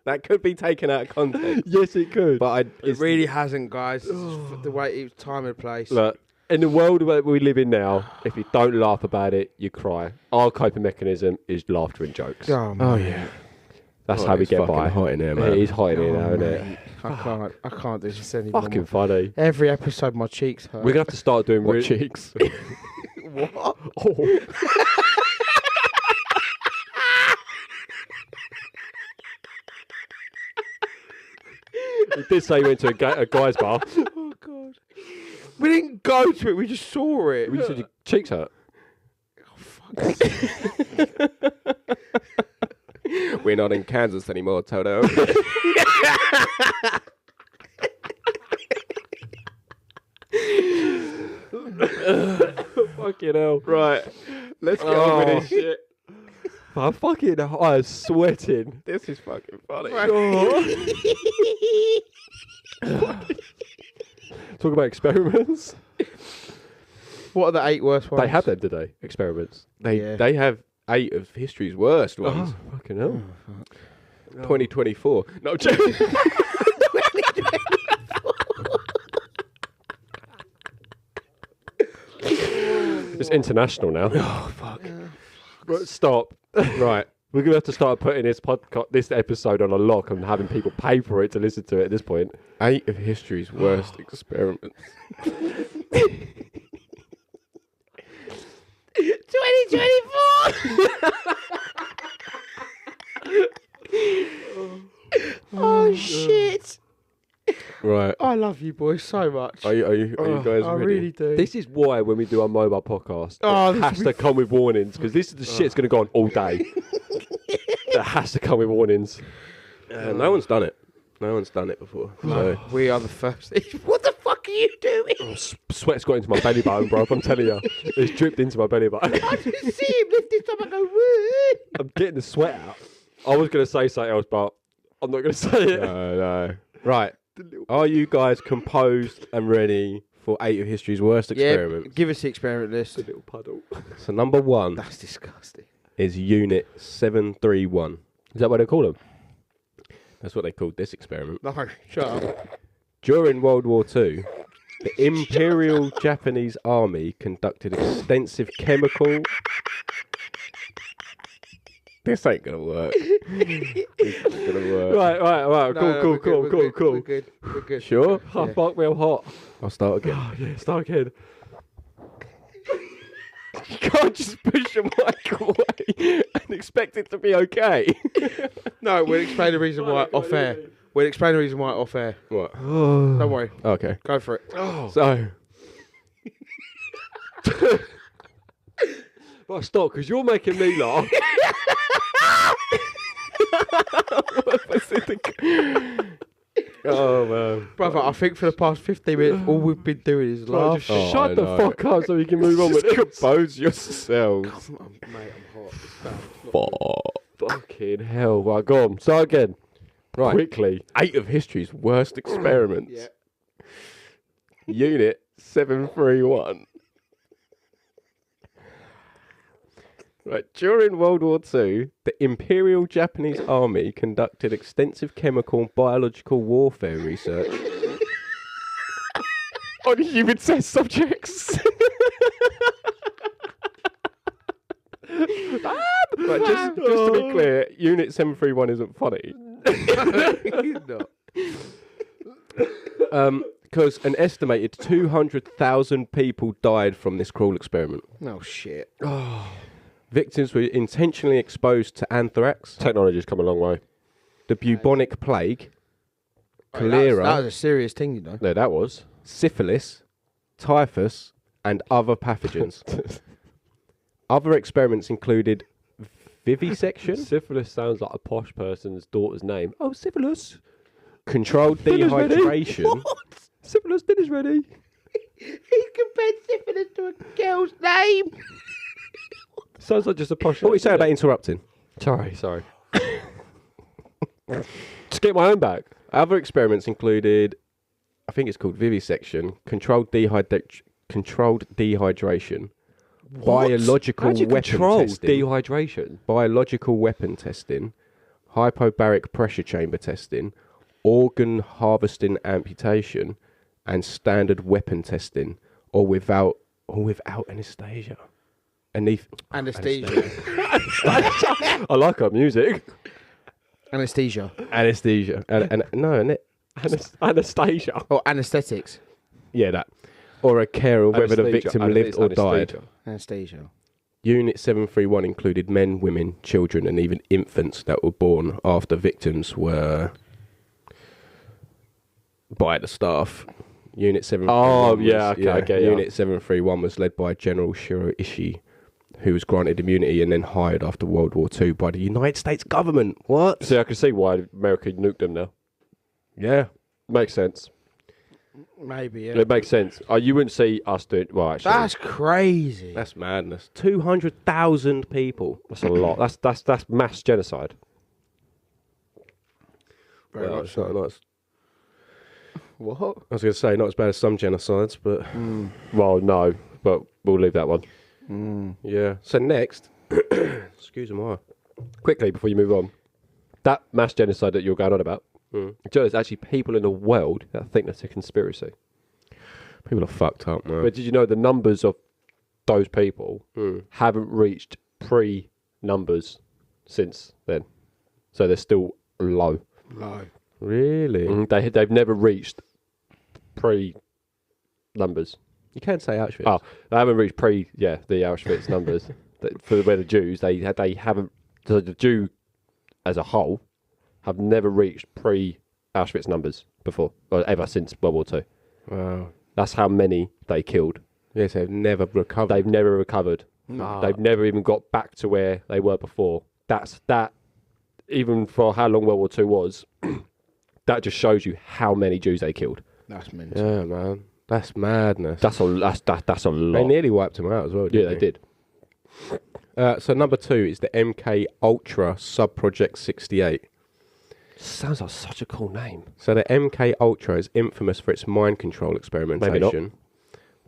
That could be taken out of context. Yes, it could. But It really hasn't, guys. It's just the way it was time and place. Look, in the world that we live in now, if you don't laugh about it, you cry. Our coping mechanism is laughter and jokes. Oh, man. yeah. That's how we It's get fucking by. hot in here, man. It is hot in here now, isn't mate. it? I can't do this anymore. Fucking funny. Every episode, my cheeks hurt. We're going to have to start doing... What cheeks? What? Oh. He did say he went to a guy's bar. Oh, God. We didn't go to it. We just saw it. You said your cheeks hurt. We're not in Kansas anymore, Toto. Fucking hell. Right. Let's get on with this shit. I'm fucking I'm sweating. This is fucking funny. Talk about experiments. What are the 8 worst ones? They have them today, experiments. They have 8 of history's worst ones. Fucking hell. 2024. No, joking. It's international now. Oh, fuck. Right, stop. Right. We're going to have to start putting this episode on a lock and having people pay for it to listen to it at this point. 8 of history's worst experiments. 2024! Oh, shit. Right. I love you boys so much. Are you guys I ready? really do. This is why when we do our mobile podcast, Oh, it this has will to come with warnings because this is the shit's going to go on all day. It has to come with warnings. No one's done it. No one's done it before. So We are the first. What the fuck are you doing? Sweat's got into my belly button, bro. I'm telling you. It's dripped into my belly button. I just see him lift his up and go, woo. I'm getting the sweat out. I was going to say something else, but I'm not going to say it. no. Right. Are you guys composed and ready for 8 of history's worst experiments? Yeah, give us the experiment list. A little puddle. So number 1 That's disgusting. is Unit 731. Is that what they call them? That's what they called this experiment. No, shut up. During World War II, the Imperial Japanese Army conducted extensive chemical... This ain't gonna work. This ain't gonna work. Right. No, Cool. We're good. We're good. Sure? Oh, fuck me, I'm hot. I'll start again. Oh, yeah, start again. You can't just push the mic away and expect it to be okay. No, we'll explain the reason why off air. We'll explain the reason why off air. What? Don't worry. Okay. Go for it. So, Right, stop, because you're making me laugh. oh man, Brother, I think for the past 15 minutes, all we've been doing is Right, laugh. just shut the fuck up so we can move on with just it. compose yourselves. Come on, mate, I'm hot. Fucking hell. Right, go on. Start again. Right, Quickly. 8 of history's worst experiments. Yeah. Unit 731. Right, during World War II, the Imperial Japanese Army conducted extensive chemical and biological warfare research on human test subjects. Right, just to be clear, Unit 731 isn't funny. No. Because an estimated 200,000 people died from this cruel experiment. No shit. Victims were intentionally exposed to anthrax, Technology's come a long way. the bubonic plague, That cholera, was a serious thing, you know. No, that was. syphilis, typhus, and other pathogens. Other experiments included vivisection, Syphilis sounds like a posh person's daughter's name. Oh, syphilis. controlled Dinner's ready. dehydration, Syphilis, dinner's ready. He compared syphilis to a girl's name. Sounds like just a posh. What are you saying about interrupting? Sorry. Just get my own back. Other experiments included, I think it's called vivisection, controlled dehydration, biological How do you weapon control testing, dehydration? biological weapon testing, hypobaric pressure chamber testing, organ harvesting amputation, and standard weapon testing, or without anesthesia. Anesthesia. I like our music. Anesthesia. Anesthesia. Anastasia. Or anesthetics. Yeah, that. Or a care of whether the victim lived or died. Anesthesia. Unit 731 included men, women, children, and even infants that were born after victims were by the staff. Unit 731 Oh, yeah, okay, I get ya. Unit 731 was led by General Shiroishi, who was granted immunity and then hired after World War II by the United States government. What? See, I can see why America nuked them now. Yeah. Makes sense. Maybe, yeah. It makes sense. You wouldn't see us doing. Well, actually, That's crazy. That's madness. 200,000 people. that's a lot. That's mass genocide. Very Well, much it's not nice. What? I was going to say, not as bad as some genocides, but Well, no, but we'll leave that one. yeah. So next, excuse me. Quickly, before you move on, that mass genocide that you're going on about, there's actually people in the world that think that's a conspiracy. People are fucked up, man. But did you know the numbers of those people haven't reached pre-numbers since then? So they're still low. No. Really? They've never reached pre-numbers. You can say Auschwitz. Oh, they haven't reached the Auschwitz numbers. For the Jews, they haven't. So the Jew as a whole have never reached pre-Auschwitz numbers before, or ever since World War II. Wow. That's how many they killed. Yes, they've never recovered. They've never recovered. No. They've never even got back to where they were before. That. Even for how long World War II was, that just shows you how many Jews they killed. That's mental. Yeah, man. That's madness. That's a lot. They nearly wiped them out as well, Yeah, didn't they did. So number 2 is the MK Ultra Sub-Project 68. Sounds like such a cool name. So the MK Ultra is infamous for its mind control experimentation.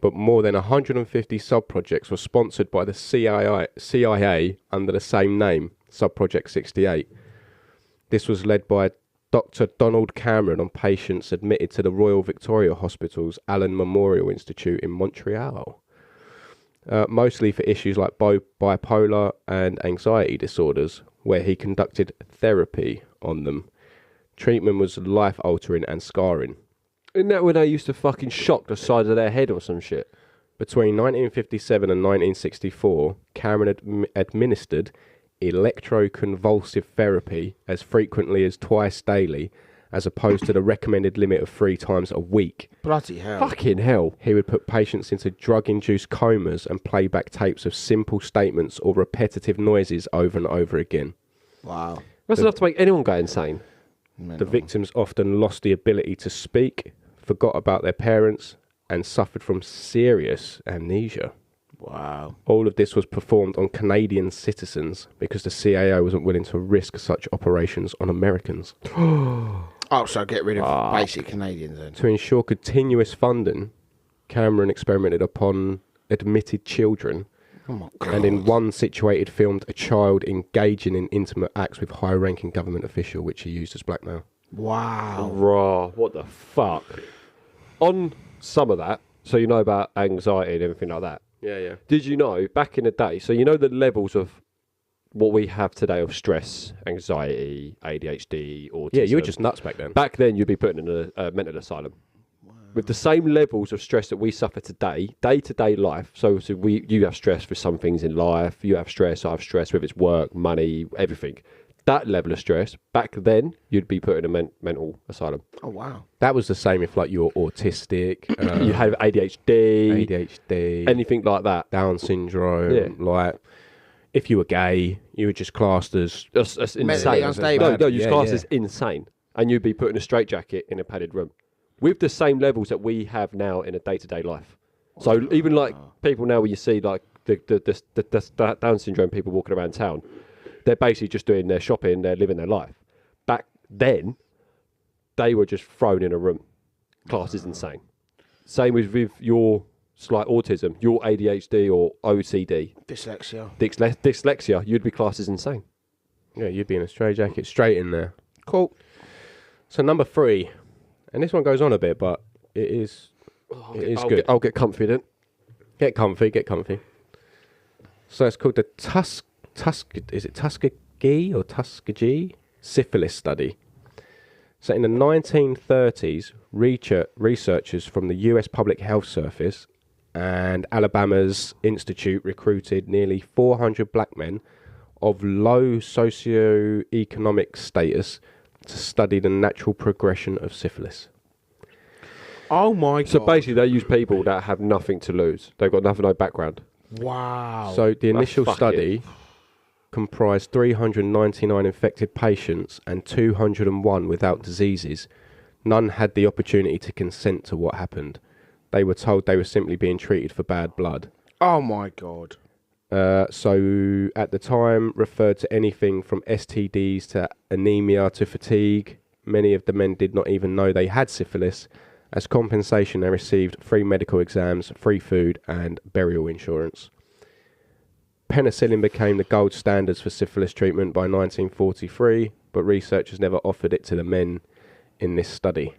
But more than 150 sub-projects were sponsored by the CIA under the same name, Sub-Project 68. This was led by Dr. Donald Cameron on patients admitted to the Royal Victoria Hospital's Allen Memorial Institute in Montreal. Mostly for issues like bipolar and anxiety disorders, where he conducted therapy on them. Treatment was life-altering and scarring. Isn't that when they used to fucking shock the side of their head or some shit? Between 1957 and 1964, Cameron administered electroconvulsive therapy as frequently as twice daily, as opposed to the recommended limit of 3 times a week. Bloody hell. Fucking hell. He would put patients into drug-induced comas and play back tapes of simple statements or repetitive noises over and over again. Wow. That's enough to make anyone go insane. The victims often lost the ability to speak, forgot about their parents, and suffered from serious amnesia. Wow. All of this was performed on Canadian citizens because the CAO wasn't willing to risk such operations on Americans. Oh, so get rid of basic Canadians then. To ensure continuous funding, Cameron experimented upon admitted children, Oh my God. and in one situated filmed a child engaging in intimate acts with high-ranking government official, which he used as blackmail. Wow. Raw. What the fuck? On some of that, so you know about anxiety and everything like that. Yeah. Did you know back in the day? So you know the levels of what we have today of stress, anxiety, ADHD, autism. Yeah, you were just nuts back then. Back then, you'd be put in a mental asylum. With the same levels of stress that we suffer today, day-to-day life. So you have stress for some things in life. You have stress, I have stress, whether it's work, money, everything. That level of stress, back then, you'd be put in a mental asylum. Oh, wow. That was the same if like you were autistic, You have ADHD, ADHD, anything like that. Down syndrome. Yeah. Like if you were gay, you were just classed as That's Mentally insane. unstable. No, you're Yeah, classed yeah. as insane. And you'd be put in a straitjacket in a padded room. With the same levels that we have now in a day-to-day life. So even like people now, when you see like the Down syndrome people walking around town, they're basically just doing their shopping, they're living their life. Back then, they were just thrown in a room. Class is insane. Same with your slight autism, your ADHD or OCD, dyslexia, you'd be classed as insane. yeah, you'd be in a straitjacket straight in there. Cool. So number 3, and this one goes on a bit, but it is good. I'll get comfy then. Get comfy. So it's called the Tuskegee or Tuskegee syphilis study. So in the 1930s, researchers from the US Public Health Service and Alabama's Institute recruited nearly 400 black men of low socioeconomic status to study the natural progression of syphilis. Oh, my God. So basically, they use people that have nothing to lose. They've got nothing, no background. Wow. So the That's initial fucking- study comprised 399 infected patients and 201 without diseases. None had the opportunity to consent to what happened. They were told they were simply being treated for bad blood. Oh, my God. So at the time referred to anything from STDs to anemia to fatigue. Many of the men did not even know they had syphilis. As compensation, they received free medical exams, free food and burial insurance. Penicillin became the gold standards for syphilis treatment by 1943, but researchers never offered it to the men in this study,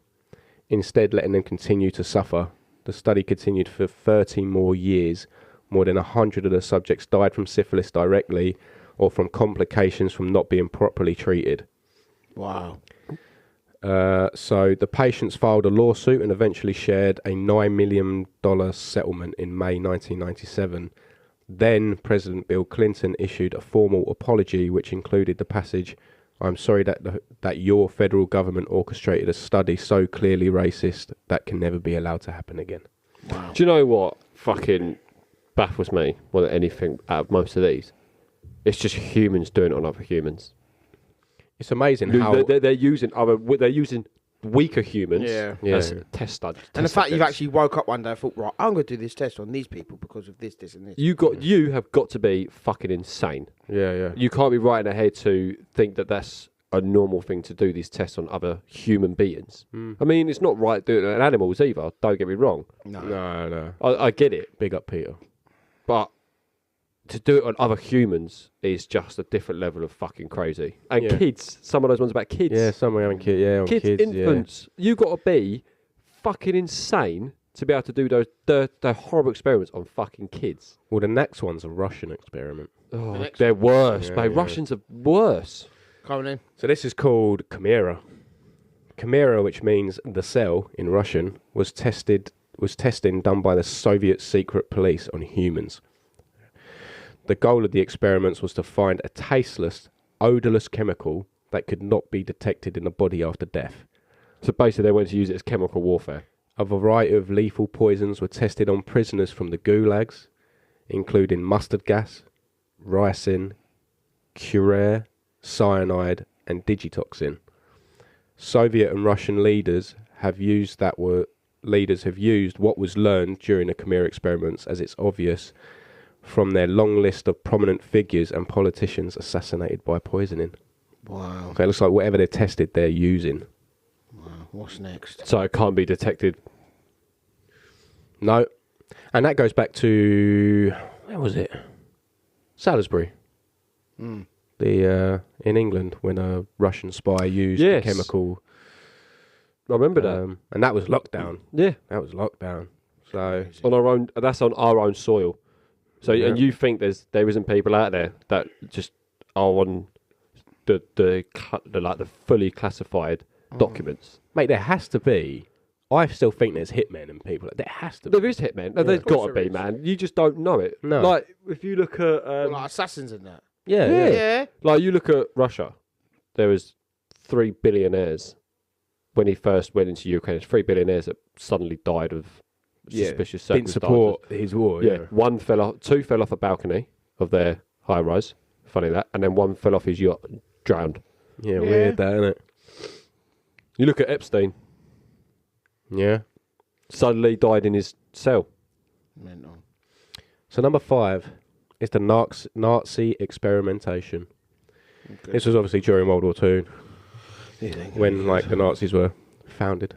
instead letting them continue to suffer. The study continued for 30 more years. More than 100 of the subjects died from syphilis directly or from complications from not being properly treated. Wow. So the patients filed a lawsuit and eventually shared a $9 million settlement in May 1997. Then President Bill Clinton issued a formal apology which included the passage, "I'm sorry that your federal government orchestrated a study so clearly racist that can never be allowed to happen again." Wow. Do you know what fucking baffles me more than anything out of most of these? It's just humans doing it on other humans. It's amazing how... They're using weaker humans Yeah. as Yeah. test studies. And the fact you've actually woke up one day and thought, right, I'm going to do this test on these people because of this, and this. You have got to be fucking insane. Yeah. You can't be right in the head to think that that's a normal thing to do these tests on other human beings. I mean, it's not right doing it on animals either. Don't get me wrong. No. I get it, Big up, Peter. but to do it on other humans is just a different level of fucking crazy. And Yeah. kids, some of those ones about kids. Yeah, some are having kids. Yeah, on Kids, infants. You got to be fucking insane to be able to do those the horrible experiments on fucking kids. Well, the next one's a Russian experiment. Oh, next they're worse, Yeah, mate. yeah. Russians are worse. Coming in. So this is called Chimera. Chimera, which means the cell in Russian, was tested was testing done by the Soviet secret police on humans. The goal of the experiments was to find a tasteless, odourless chemical that could not be detected in the body after death. So basically, they wanted to use it as chemical warfare. A variety of lethal poisons were tested on prisoners from the gulags, including mustard gas, ricin, curare, cyanide, and digitoxin. Soviet and Russian leaders have used what was learned during the Khmer experiments, as it's obvious from their long list of prominent figures and politicians assassinated by poisoning. Wow. So it looks like whatever they tested, they're using. Wow. What's next? So it can't be detected. No. And that goes back to, where was it? Salisbury. Mm. In England, when a Russian spy used Yes. a chemical. I remember that. And that was lockdown. Yeah. That was lockdown. So On our own, that's on our own soil. So, Yeah. and you think there isn't people out there that just are on the fully classified documents? mate, there has to be. I still think there's hitmen and people. There has to be. There is hitmen. No, Yeah. there's Of course got to there be, is. man. You just don't know it. No. Like if you look at Well, like assassins and that. Yeah, Yeah. Yeah. like you look at Russia, there was 3 billionaires when he first went into Ukraine. There's 3 billionaires that suddenly died of Yeah. suspicious Didn't circumstances. support his war. Yeah, two fell off a balcony of their high rise. Funny that, and then one fell off his yacht, drowned. Yeah, Yeah. weird that, isn't it? You look at Epstein, Yeah. suddenly died in his cell. Mental. So number 5 is the Nazi experimentation. Okay. This was obviously during World War II, Yeah. when like the Nazis were founded.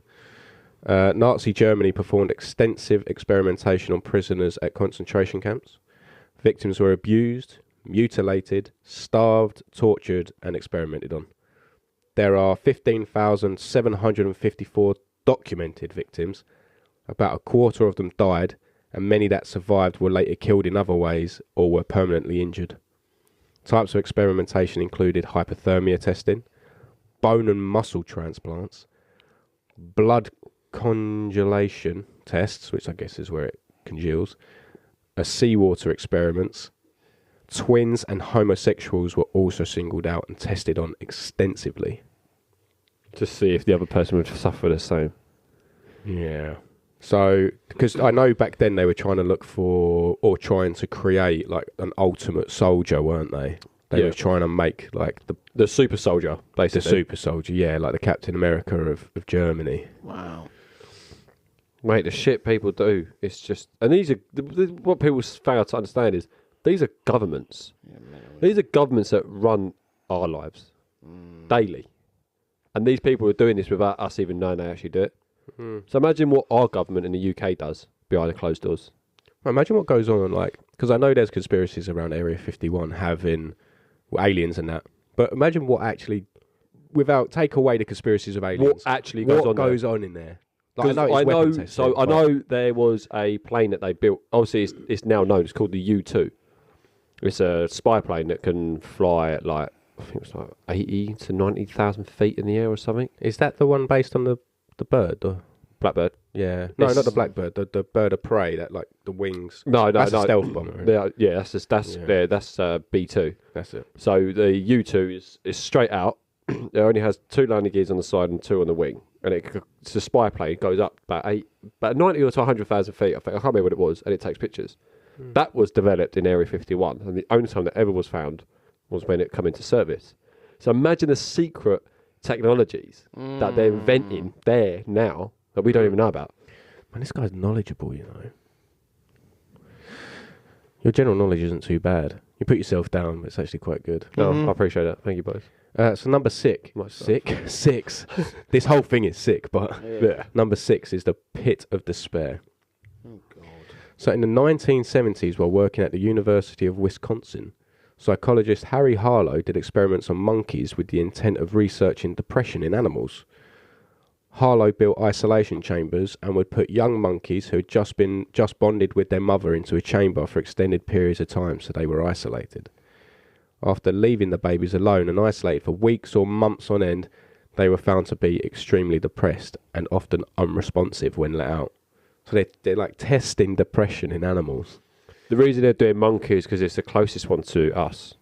Nazi Germany performed extensive experimentation on prisoners at concentration camps. Victims were abused, mutilated, starved, tortured, and experimented on. There are 15,754 documented victims. About a quarter of them died, and many that survived were later killed in other ways or were permanently injured. Types of experimentation included hypothermia testing, bone and muscle transplants, blood congelation tests, which I guess is where it congeals, seawater experiments. Twins and homosexuals were also singled out and tested on extensively. To see if the other person would suffer the same. Yeah. So, because I know back then they were trying to look for, or trying to create, like, an ultimate soldier, weren't they? They Yeah. were trying to make, like, The super soldier, the basically. super soldier, yeah, like the Captain America of Germany. Wow. Mate, the shit people do, it's just... And these are... what people fail to understand is, these are governments. Yeah, mental. These are governments that run our lives daily. And these people are doing this without us even knowing they actually do it. So imagine what our government in the UK does behind the closed doors. Well, imagine what goes on, like, because I know there's conspiracies around Area 51 having aliens and that, but imagine what actually, take away the conspiracies of aliens, What actually goes on there. goes on in there. Like, Because I it's know, weapon testing, I but- know there was a plane that they built. Obviously, it's now known. It's called the U-2. It's a spy plane that can fly at like I think it's like 80 to 90,000 feet in the air or something. Is that the one based on the bird? Or? Blackbird. Yeah, no, It's- not the blackbird. The bird of prey that like the wings. No, That's a stealth bomber. Yeah, that's B2. That's it. So the U2 is straight out. It only has 2 landing gears on the side and 2 on the wing, and it's a spy plane. It goes up about 90 or to 100,000 feet. I can't remember what it was, and it takes pictures. That was developed in Area 51, and the only time that ever was found was when it come into service. So imagine the secret technologies that they're inventing there now that we don't even know about. Man, this guy's knowledgeable, you know. Your general knowledge isn't too bad. You put yourself down, but it's actually quite good. No, I appreciate that. Thank you both. So number 6. Myself. Six. This whole thing is sick, but Yeah. number 6 is the pit of despair. Oh, God. So in the 1970s, while working at the University of Wisconsin, psychologist Harry Harlow did experiments on monkeys with the intent of researching depression in animals. Harlow built isolation chambers and would put young monkeys who had just bonded with their mother into a chamber for extended periods of time so they were isolated. After leaving the babies alone and isolated for weeks or months on end, they were found to be extremely depressed and often unresponsive when let out. So they're like testing depression in animals. The reason they're doing monkeys because it's the closest one to us.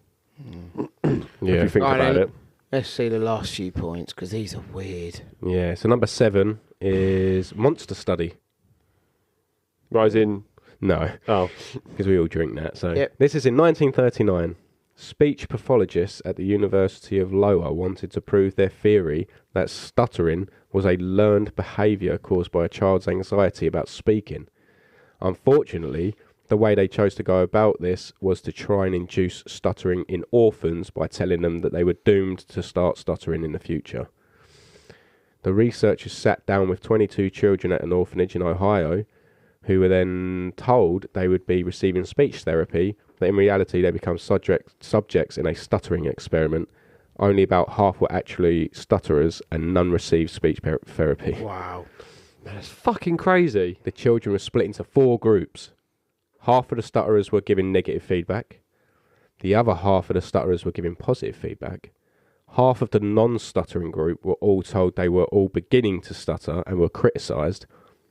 If you think Right about then. it. Let's see the last few points because these are weird. Yeah. So number 7 is monster study. Rising. No, Oh. because we all drink that. So Yep. this is in 1939. Speech pathologists at the University of Iowa wanted to prove their theory that stuttering was a learned behaviour caused by a child's anxiety about speaking. Unfortunately, the way they chose to go about this was to try and induce stuttering in orphans by telling them that they were doomed to start stuttering in the future. The researchers sat down with 22 children at an orphanage in Ohio who were then told they would be receiving speech therapy, but in reality they become subjects in a stuttering experiment. Only about half were actually stutterers and none received speech therapy. Wow. Man, that's fucking crazy. The children were split into 4 groups. Half of the stutterers were giving negative feedback. The other half of the stutterers were giving positive feedback. Half of the non-stuttering group were all told they were all beginning to stutter and were criticised.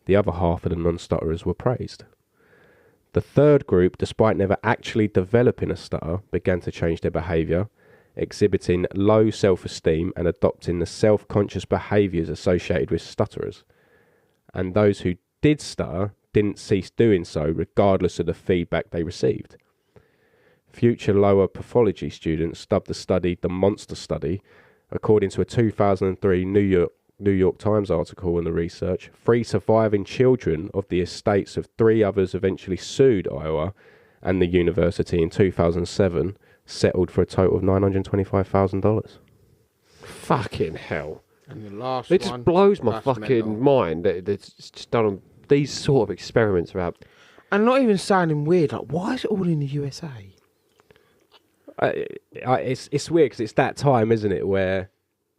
The other half of the non-stutterers were praised. The third group, despite never actually developing a stutter, began to change their behaviour, exhibiting low self-esteem and adopting the self-conscious behaviours associated with stutterers. And those who did stutter didn't cease doing so regardless of the feedback they received. Future lower pathology students dubbed the study the monster study. According to a 2003 New York Times article on the research, 3 surviving children of the estates of 3 others eventually sued Iowa and the university in 2007, settled for a total of $925,000. Fucking hell. And the last It one. just blows my that's fucking mental. mind that it's just done on these sort of experiments about. And not even sounding weird. Like, why is it all in the USA? It's weird because it's that time, isn't it, where...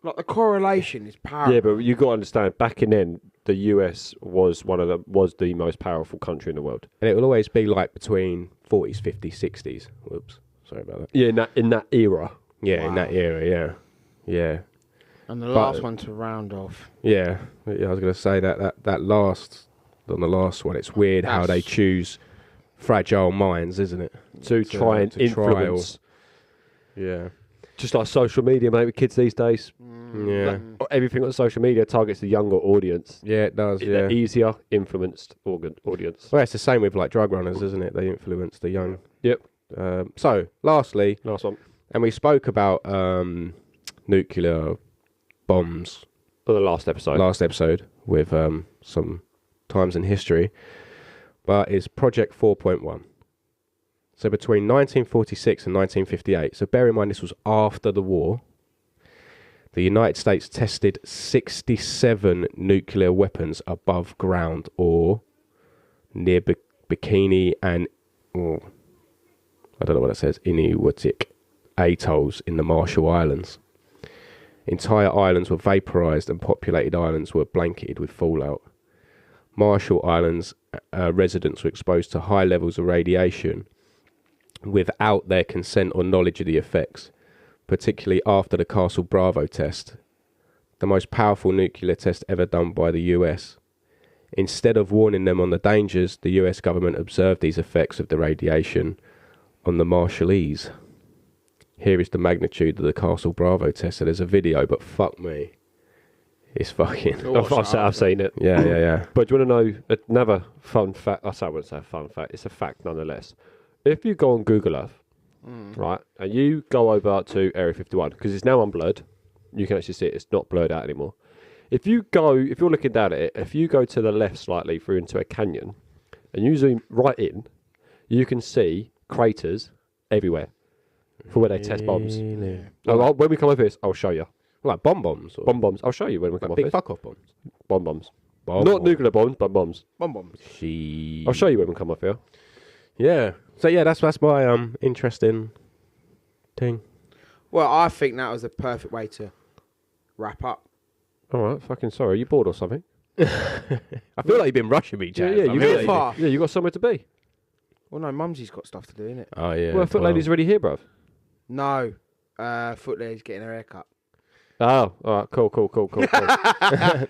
Like, the correlation is powerful. Yeah, but you got to understand, back in then, the US was the most powerful country in the world. And it will always be like between 40s, 50s, 60s. Whoops, sorry about that. Yeah, in that era. Yeah, in that era, yeah. Yeah. And the But- last one to round off. Yeah, I was going to say that last, on the last one, it's weird how they choose fragile minds, isn't it? To try and influence. Yeah. Just like social media, mate, with kids these days. Yeah. Everything on social media targets the younger audience. Yeah, it does, yeah. The easier influenced audience. Well, it's the same with like drug runners, isn't it? They influence the young. Yep. So, lastly, Last one. and we spoke about nuclear bombs On the last episode. last episode with some times in history, but it's Project 4.1. So between 1946 and 1958, so bear in mind this was after the war, the United States tested 67 nuclear weapons above ground or near Bikini and, I don't know what it says, Inuiatik atolls in the Marshall Islands. Entire islands were vaporized and populated islands were blanketed with fallout. Marshall Islands residents were exposed to high levels of radiation without their consent or knowledge of the effects, particularly after the Castle Bravo test, the most powerful nuclear test ever done by the US. Instead of warning them on the dangers, the US government observed these effects of the radiation on the Marshallese. Here is the magnitude of the Castle Bravo test. So there's a video, but fuck me. It's fucking... I've seen it. Yeah. But do you want to know another fun fact? I wouldn't say a fun fact. It's a fact nonetheless. If you go on Google Earth, right, and you go over to Area 51, because it's now unblurred, you can actually see it. It's not blurred out anymore. If you're looking down at it, if you go to the left slightly through into a canyon, and you zoom right in, you can see craters everywhere for where they test bombs. Really? When we come over this, I'll show you. Like bombs? Or Bombs. I'll show you when we come like over big this. fuck-off bombs? Bombs. Bomb Not nuclear bombs, but bombs. Bombs. I'll show you when we come up here. Yeah. So yeah, that's my interesting thing. Well, I think that was the perfect way to wrap up. All right, fucking sorry. You bored or something? I feel like you've been rushing me, Chaz. Yeah, I you really far. Yeah, you got somewhere to be. Well, no, Mumsy's got stuff to do, innit? Oh yeah. Well, Foot Lady's already here, bruv. No. Foot Lady's getting her hair cut. Oh, all right, cool.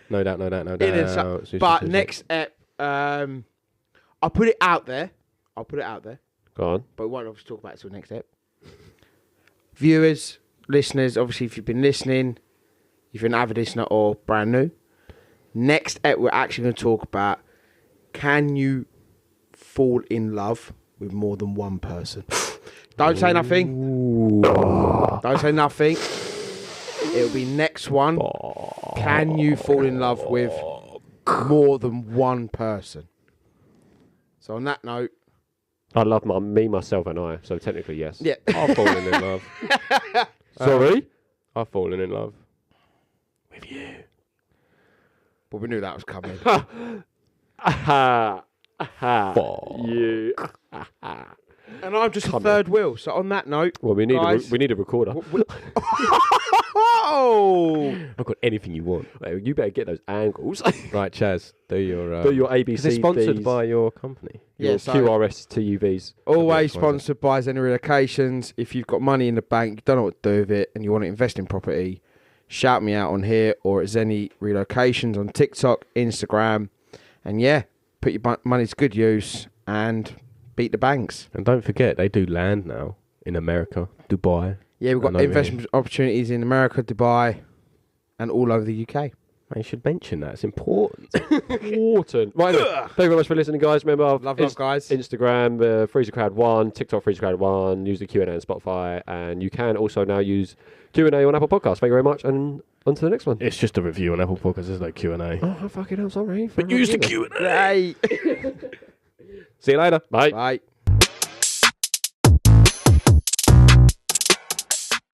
No doubt. But next ep, I'll put it out there. Go on. But we won't obviously talk about it till next ep. Viewers, listeners, obviously, if you've been listening, if you're an avid listener or brand new, next ep we're actually going to talk about, can you fall in love with more than one person? Don't say nothing. Don't say nothing. It'll be next one. Can you fall in love with more than one person? So on that note, I love me, myself, and I. So technically, yes. yeah. I've fallen in love. Sorry. I've fallen in love with you. But we knew that was coming. Aha. Aha. You. And I'm just a third wheel. So on that note, Well, we need guys, a recorder. Oh! I've got anything you want. Well, you better get those angles. Right, Chaz, do your... Do your ABC. Is it sponsored by your company? Your Yeah, so- QRS TUVs. Always sponsored by Zen Relocations. If you've got money in the bank, you don't know what to do with it, and you want to invest in property, shout me out on here or at Zen Relocations on TikTok, Instagram. And yeah, put your money to good use and beat the banks. And don't forget, they do land now in America, Dubai. Yeah, we've got I know investment opportunities in America, Dubai, and all over the UK. Man, you should mention that. It's important. Important. Right, anyway, thank you very much for listening, guys. Remember, Love, guys. Instagram, Freezer Crowd 1, TikTok, Freezer Crowd 1, use the Q&A on Spotify, and you can also now use Q&A on Apple Podcasts. Thank you very much, and on to the next one. It's just a review on Apple Podcasts. There's no Q&A. Oh, fucking hell, sorry. But use the Q&A. Yay. See you later. Bye. Bye.